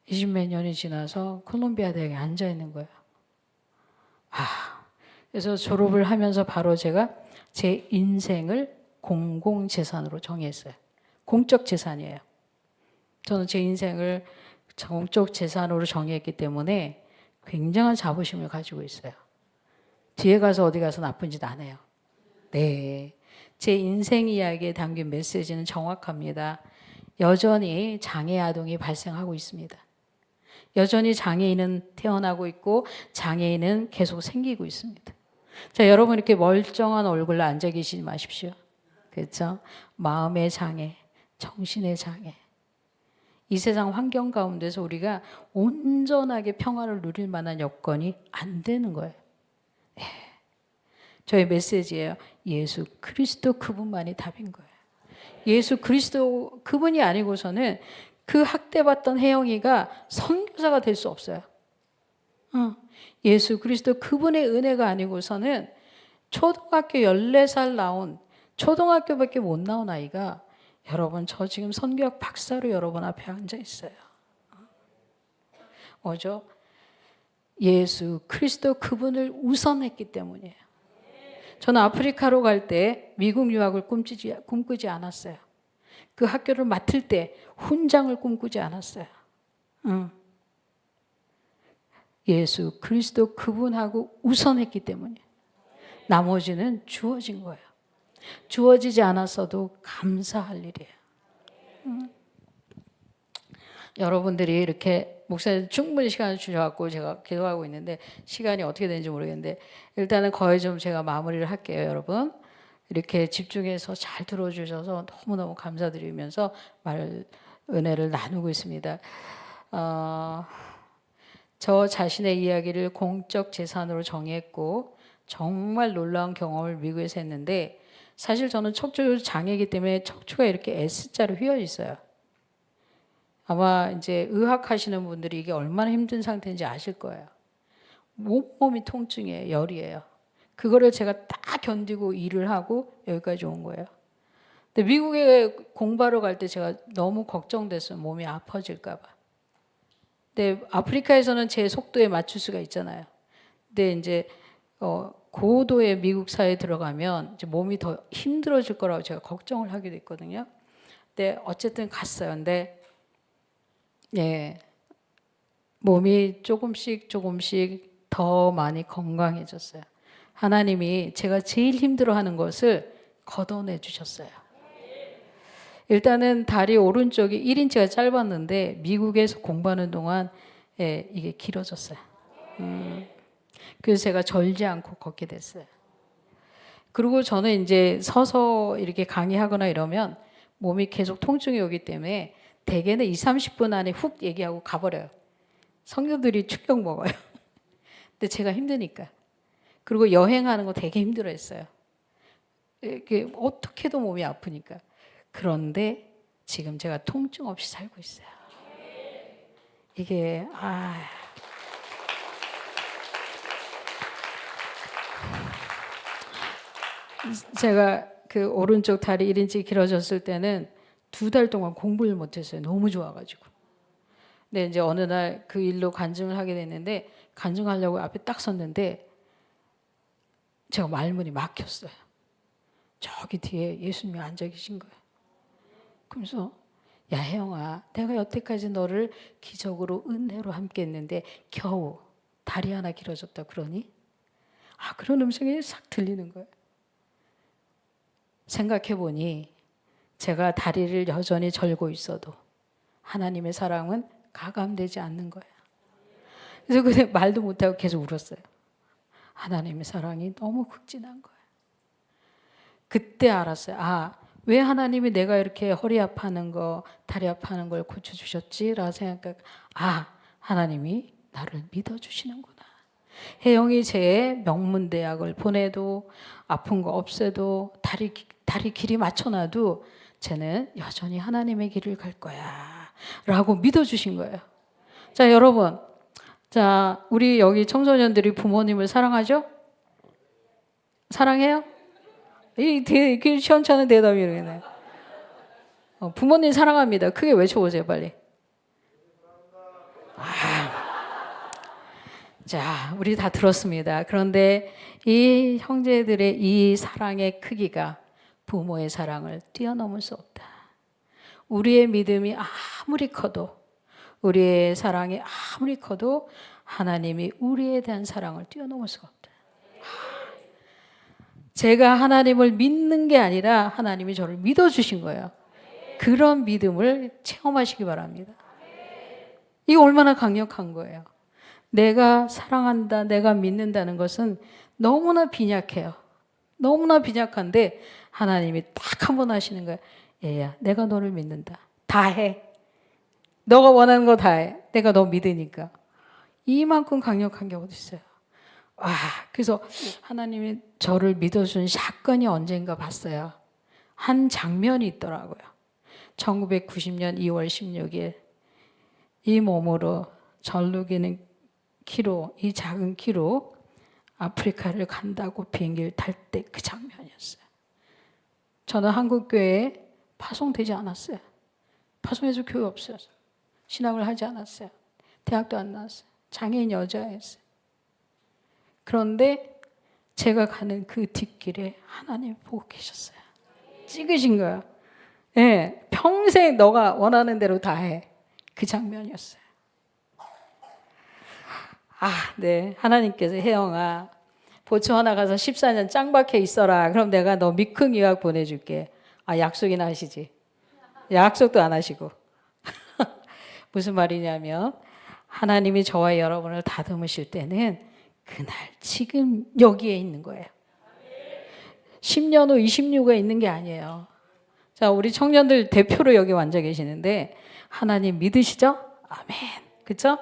20몇 년이 지나서 콜롬비아 대학에 앉아 있는 거예요. 그래서 졸업을 하면서 바로 제가 제 인생을 공공재산으로 정했어요. 공적 재산이에요. 저는 제 인생을 공적 재산으로 정했기 때문에 굉장한 자부심을 가지고 있어요. 뒤에 가서 어디 가서 나쁜 짓 안 해요. 네, 제 인생 이야기에 담긴 메시지는 정확합니다. 여전히 장애 아동이 발생하고 있습니다. 여전히 장애인은 태어나고 있고 장애인은 계속 생기고 있습니다. 자, 여러분 이렇게 멀쩡한 얼굴로 앉아 계시지 마십시오. 그렇죠? 마음의 장애, 정신의 장애. 이 세상 환경 가운데서 우리가 온전하게 평화를 누릴 만한 여건이 안 되는 거예요. 네. 저의 메시지예요. 예수 그리스도 그분만이 답인 거예요. 예수 그리스도 그분이 아니고서는 그 학대받던 혜영이가 선교사가 될 수 없어요. 예수 그리스도 그분의 은혜가 아니고서는 초등학교 14살 나온 초등학교밖에 못 나온 아이가 여러분 저 지금 선교학 박사로 여러분 앞에 앉아 있어요. 뭐죠? 예수 그리스도 그분을 우선했기 때문이에요. 저는 아프리카로 갈 때 미국 유학을 꿈꾸지 않았어요. 그 학교를 맡을 때 훈장을 꿈꾸지 않았어요. 예수 그리스도 그분하고 우선했기 때문에 나머지는 주어진 거예요. 주어지지 않았어도 감사할 일이에요. 여러분들이 이렇게 목사님 충분히 시간을 주셔서 제가 기도하고 있는데 시간이 어떻게 되는지 모르겠는데 일단은 거의 좀 제가 마무리를 할게요. 여러분 이렇게 집중해서 잘 들어주셔서 너무너무 감사드리면서 은혜를 나누고 있습니다. 저 자신의 이야기를 공적 재산으로 정했고 정말 놀라운 경험을 미국에서 했는데 사실 저는 척추 장애이기 때문에 척추가 이렇게 S자로 휘어져 있어요. 아마 이제 의학하시는 분들이 이게 얼마나 힘든 상태인지 아실 거예요. 온몸이 통증이에요. 열이에요. 그거를 제가 다 견디고 일을 하고 여기까지 온 거예요. 근데 미국에 공부하러 갈 때 제가 너무 걱정됐어요. 몸이 아파질까 봐. 근데 아프리카에서는 제 속도에 맞출 수가 있잖아요. 근데 이제 고도의 미국 사회에 들어가면 이제 몸이 더 힘들어질 거라고 제가 걱정을 하게 됐거든요. 근데 어쨌든 갔어요. 근데 몸이 조금씩 더 많이 건강해졌어요. 하나님이 제가 제일 힘들어하는 것을 걷어내 주셨어요. 일단은 다리 오른쪽이 1인치가 짧았는데 미국에서 공부하는 동안 이게 길어졌어요. 그래서 제가 절지 않고 걷게 됐어요. 그리고 저는 이제 서서 이렇게 강의하거나 이러면 몸이 계속 통증이 오기 때문에 대개는 20-30분 안에 훅 얘기하고 가버려요. 성도들이 충격 먹어요. 근데 제가 힘드니까. 그리고 여행하는 거 되게 힘들어했어요. 이게 어떻게도 몸이 아프니까. 그런데 지금 제가 통증 없이 살고 있어요. 이게 제가 그 오른쪽 다리 1인치 길어졌을 때는 2달 동안 공부를 못했어요. 너무 좋아가지고. 근데 이제 어느 날 그 일로 간증을 하게 됐는데 간증하려고 앞에 딱 섰는데 제가 말문이 막혔어요. 저기 뒤에 예수님이 앉아 계신 거예요. 그러면서 야 혜영아, 내가 여태까지 너를 기적으로 은혜로 함께 했는데 겨우 다리 하나 길어졌다 그러니? 그런 음성이 싹 들리는 거예요. 생각해보니 제가 다리를 여전히 절고 있어도 하나님의 사랑은 가감되지 않는 거예요. 그래서 그때 말도 못하고 계속 울었어요. 하나님의 사랑이 너무 극진한 거예요. 그때 알았어요. 왜 하나님이 내가 이렇게 허리 아파하는 거, 다리 아파하는 걸 고쳐주셨지? 라고 생각하니까 하나님이 나를 믿어주시는구나. 혜영이 제 명문대학을 보내도 아픈 거 없애도 다리 길이 맞춰놔도 쟤는 여전히 하나님의 길을 갈 거야 라고 믿어주신 거예요. 자, 여러분, 자, 우리 여기 청소년들이 부모님을 사랑하죠? 사랑해요? 되게 시원찮은 대답이 이러네. 부모님 사랑합니다. 크게 외쳐보세요, 빨리. 자, 우리 다 들었습니다. 그런데 이 형제들의 이 사랑의 크기가 부모의 사랑을 뛰어넘을 수 없다. 우리의 믿음이 아무리 커도, 우리의 사랑이 아무리 커도 하나님이 우리에 대한 사랑을 뛰어넘을 수가 없다. 제가 하나님을 믿는 게 아니라 하나님이 저를 믿어주신 거예요. 그런 믿음을 체험하시기 바랍니다. 이게 얼마나 강력한 거예요. 내가 사랑한다, 내가 믿는다는 것은 너무나 빈약해요. 너무나 빈약한데 하나님이 딱 한 번 하시는 거예요. 얘야, 내가 너를 믿는다. 다 해. 너가 원하는 거 다 해. 내가 너 믿으니까. 이만큼 강력한 게 어디 있어요. 그래서 하나님이 저를 믿어준 사건이 언젠가 봤어요. 한 장면이 있더라고요. 1990년 2월 16일 이 몸으로 전루기는 키로, 이 작은 키로 아프리카를 간다고 비행기를 탈 때 그 장면이었어요. 저는 한국교회에 파송되지 않았어요. 파송해서 교회 없어요. 신학을 하지 않았어요. 대학도 안 나왔어요. 장애인 여자였어요. 그런데 제가 가는 그 뒷길에 하나님 보고 계셨어요. 찍으신 거예요. 네, 평생 너가 원하는 대로 다 해. 그 장면이었어요. 네. 하나님께서 혜영아, 보츠와나 가서 14년 짱박혀 있어라. 그럼 내가 너 미쿵 유학 보내줄게. 약속이나 하시지. 약속도 안 하시고. 무슨 말이냐면 하나님이 저와 여러분을 다듬으실 때는 그날 지금 여기에 있는 거예요. 10년 후 26에 있는 게 아니에요. 자, 우리 청년들 대표로 여기 앉아 계시는데 하나님 믿으시죠? 아멘. 그렇죠?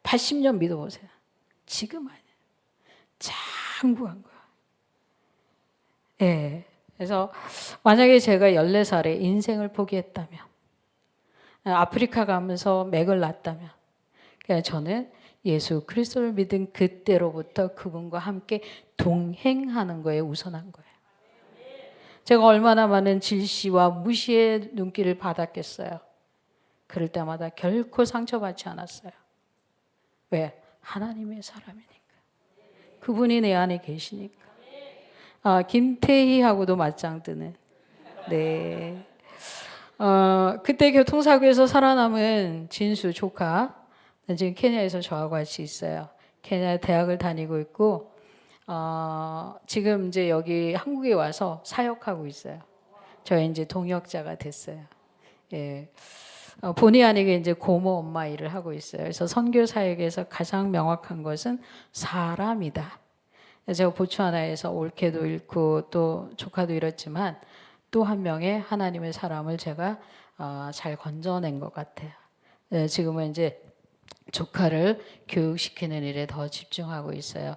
80년 믿어보세요. 지금 아니에요. 장구한 거야. 예. 그래서 만약에 제가 14살에 인생을 포기했다면, 아프리카 가면서 맥을 놨다면, 저는 예수 그리스도를 믿은 그때로부터 그분과 함께 동행하는 거에 우선한 거예요. 제가 얼마나 많은 질시와 무시의 눈길을 받았겠어요. 그럴 때마다 결코 상처받지 않았어요. 왜? 하나님의 사람이니까. 그분이 내 안에 계시니까. 김태희하고도 맞짱 뜨는. 네. 그때 교통사고에서 살아남은 진수 조카. 지금 케냐에서 저하고 같이 있어요. 케냐 대학을 다니고 있고 지금 이제 여기 한국에 와서 사역하고 있어요. 저희 이제 동역자가 됐어요. 예. 본의 아니게 이제 고모 엄마 일을 하고 있어요. 그래서 선교 사역에서 가장 명확한 것은 사람이다. 제가 보츠와나에서 올케도 잃고 또 조카도 잃었지만 또 한 명의 하나님의 사람을 제가 잘 건져낸 것 같아요. 지금은 이제 조카를 교육시키는 일에 더 집중하고 있어요.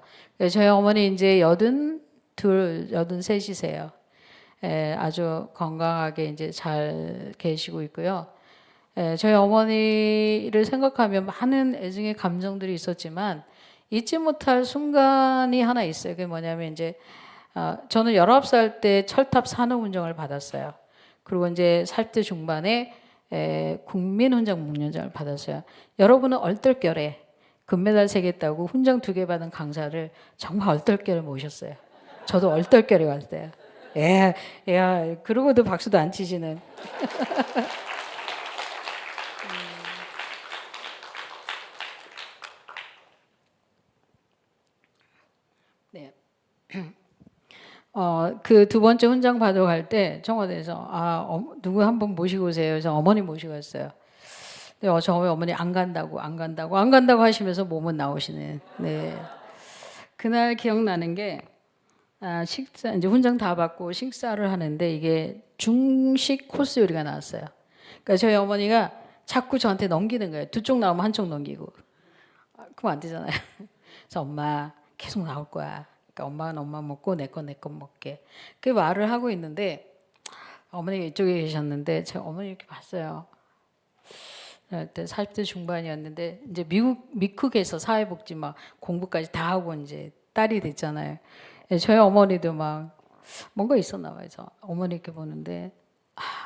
저희 어머니 이제 82, 83이세요. 아주 건강하게 이제 잘 계시고 있고요. 저희 어머니를 생각하면 많은 애증의 감정들이 있었지만 잊지 못할 순간이 하나 있어요. 그게 뭐냐면 이제 저는 19살 때 철탑 산업훈장을 받았어요. 그리고 이제 40대 중반에 국민훈장 묵년장을 받았어요. 여러분은 얼떨결에 금메달 3개 따고 훈장 2개 받은 강사를 정말 얼떨결에 모셨어요. 저도 얼떨결에 왔어요. 예, 야, 그러고도 박수도 안 치시는. 네. 그 두 번째 훈장 받으러 갈 때 청와대에서 누구 한 분 모시고 오세요. 그래서 어머니 모시고 왔어요. 근데 저희 어머니 안 간다고 하시면서 몸은 나오시는. 네. 그날 기억나는 게 식사 이제 훈장 다 받고 식사를 하는데 이게 중식 코스 요리가 나왔어요. 그러니까 저희 어머니가 자꾸 저한테 넘기는 거예요. 두 쪽 나오면 한쪽 넘기고. 그럼 안 되잖아요. 그래서 엄마 계속 나올 거야. 그러니까 엄마는 엄마 먹고 내 거 먹게. 그 말을 하고 있는데 어머니가 이쪽에 계셨는데 제가 어머니 이렇게 봤어요. 그때 40대 중반이었는데 이제 미국에서 사회복지 막 공부까지 다 하고 이제 딸이 됐잖아요. 저희 어머니도 막 뭔가 있었나 봐요. 그래서 어머니 이렇게 보는데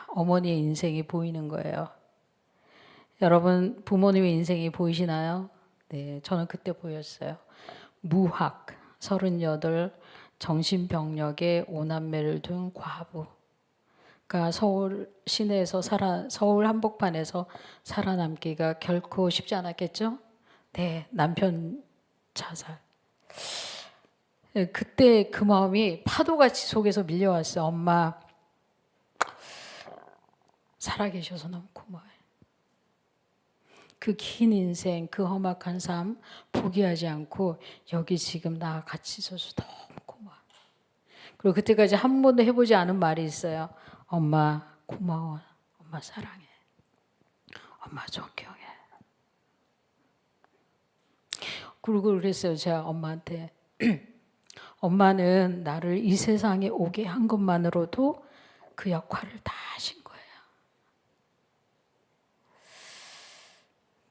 어머니의 인생이 보이는 거예요. 여러분 부모님의 인생이 보이시나요? 네, 저는 그때 보였어요. 무학, 38, 정신병력에 5남매를 둔 과부. 그러니까 서울 시내에서 서울 한복판에서 살아남기가 결코 쉽지 않았겠죠? 네, 남편 자살. 그때 그 마음이 파도같이 속에서 밀려왔어요. 엄마 살아계셔서 너무 고마워요. 그 긴 인생, 그 험악한 삶 포기하지 않고 여기 지금 나와 같이 있어서 너무 고마워. 그리고 그때까지 한 번도 해보지 않은 말이 있어요. 엄마 고마워. 엄마 사랑해. 엄마 존경해. 그리고 그랬어요. 제가 엄마한테 엄마는 나를 이 세상에 오게 한 것만으로도 그 역할을 다 하신 거예요.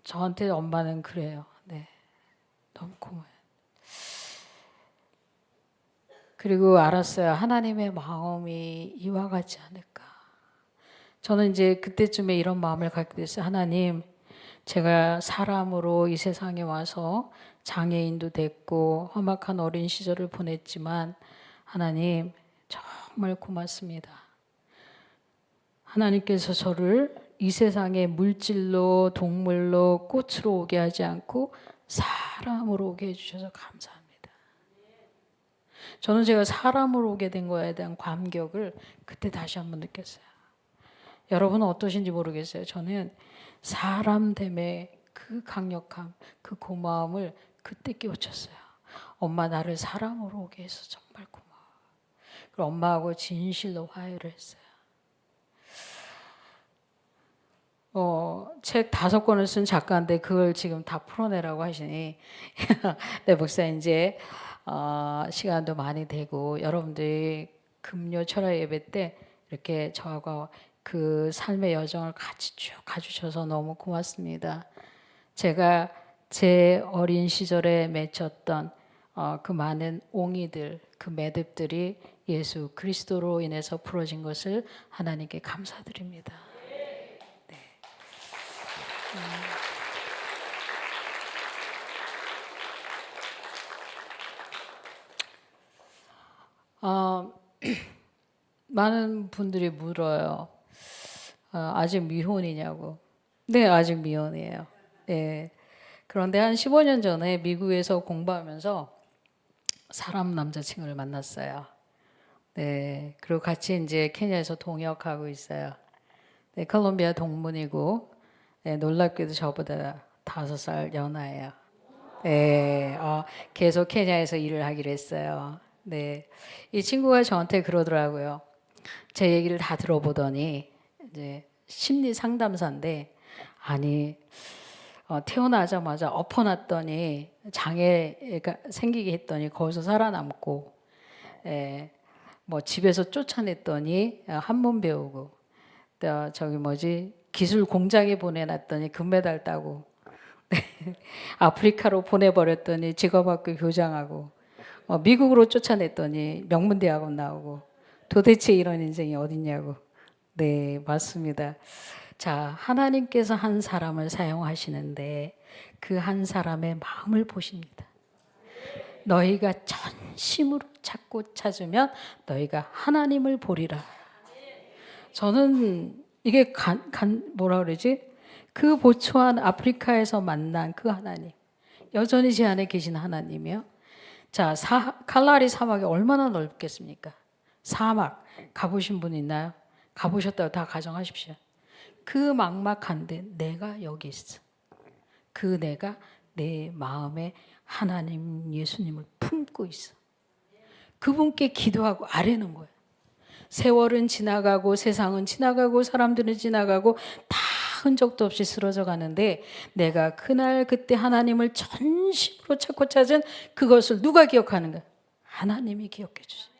저한테 엄마는 그래요. 네, 너무 고마워요. 그리고 알았어요. 하나님의 마음이 이와 같지 않을까. 저는 이제 그때쯤에 이런 마음을 갖게 됐어요. 하나님, 제가 사람으로 이 세상에 와서 장애인도 됐고 험악한 어린 시절을 보냈지만 하나님 정말 고맙습니다. 하나님께서 저를 이 세상에 물질로 동물로 꽃으로 오게 하지 않고 사람으로 오게 해주셔서 감사합니다. 저는 제가 사람으로 오게 된 거에 대한 감격을 그때 다시 한번 느꼈어요. 여러분은 어떠신지 모르겠어요. 저는 사람됨의 그 강력함, 그 고마움을 그때 깨우쳤어요. 엄마 나를 사람으로 오게 해서 정말 고마워. 그리고 엄마하고 진실로 화해를 했어요. 책 5권을 쓴 작가인데 그걸 지금 다 풀어내라고 하시니 네, 목사님 이제 시간도 많이 되고 여러분들이 금요 철야 예배 때 이렇게 저하고 그 삶의 여정을 같이 쭉 가주셔서 너무 고맙습니다. 제가 제 어린 시절에 맺혔던 그 많은 옹이들, 그 매듭들이 예수 그리스도로 인해서 풀어진 것을 하나님께 감사드립니다. 네. 많은 분들이 물어요. 아직 미혼이냐고. 네, 아직 미혼이에요. 네. 그런데 한 15년 전에 미국에서 공부하면서 사람 남자친구를 만났어요. 네, 그리고 같이 이제 케냐에서 동역하고 있어요. 네, 콜롬비아 동문이고, 네, 놀랍게도 저보다 5살 연하예요. 네, 계속 케냐에서 일을 하기로 했어요. 네, 이 친구가 저한테 그러더라고요. 제 얘기를 다 들어보더니 이제 심리 상담사인데, 아니 태어나자마자 엎어놨더니 장애가 생기게 했더니 거기서 살아남고, 예, 뭐 집에서 쫓아냈더니 한문 배우고, 또 저기 뭐지 기술 공장에 보내놨더니 금메달 따고, 아프리카로 보내버렸더니 직업학교 교장하고, 미국으로 쫓아냈더니 명문대학원 나오고, 도대체 이런 인생이 어딨냐고. 네, 맞습니다. 자, 하나님께서 한 사람을 사용하시는데 그 한 사람의 마음을 보십니다. 너희가 전심으로 찾고 찾으면 너희가 하나님을 보리라. 저는 이게 뭐라 그러지? 그 보초한 아프리카에서 만난 그 하나님, 여전히 제 안에 계신 하나님이요. 자, 칼라리 사막이 얼마나 넓겠습니까? 사막 가보신 분 있나요? 가보셨다고 다 가정하십시오. 그 막막한데 내가 여기 있어. 그 내가 내 마음에 하나님 예수님을 품고 있어. 그분께 기도하고 아뢰는 거예요. 세월은 지나가고 세상은 지나가고 사람들은 지나가고 다 흔적도 없이 쓰러져 가는데 내가 그날 그때 하나님을 전심으로 찾고 찾은 그것을 누가 기억하는가? 하나님이 기억해 주세요.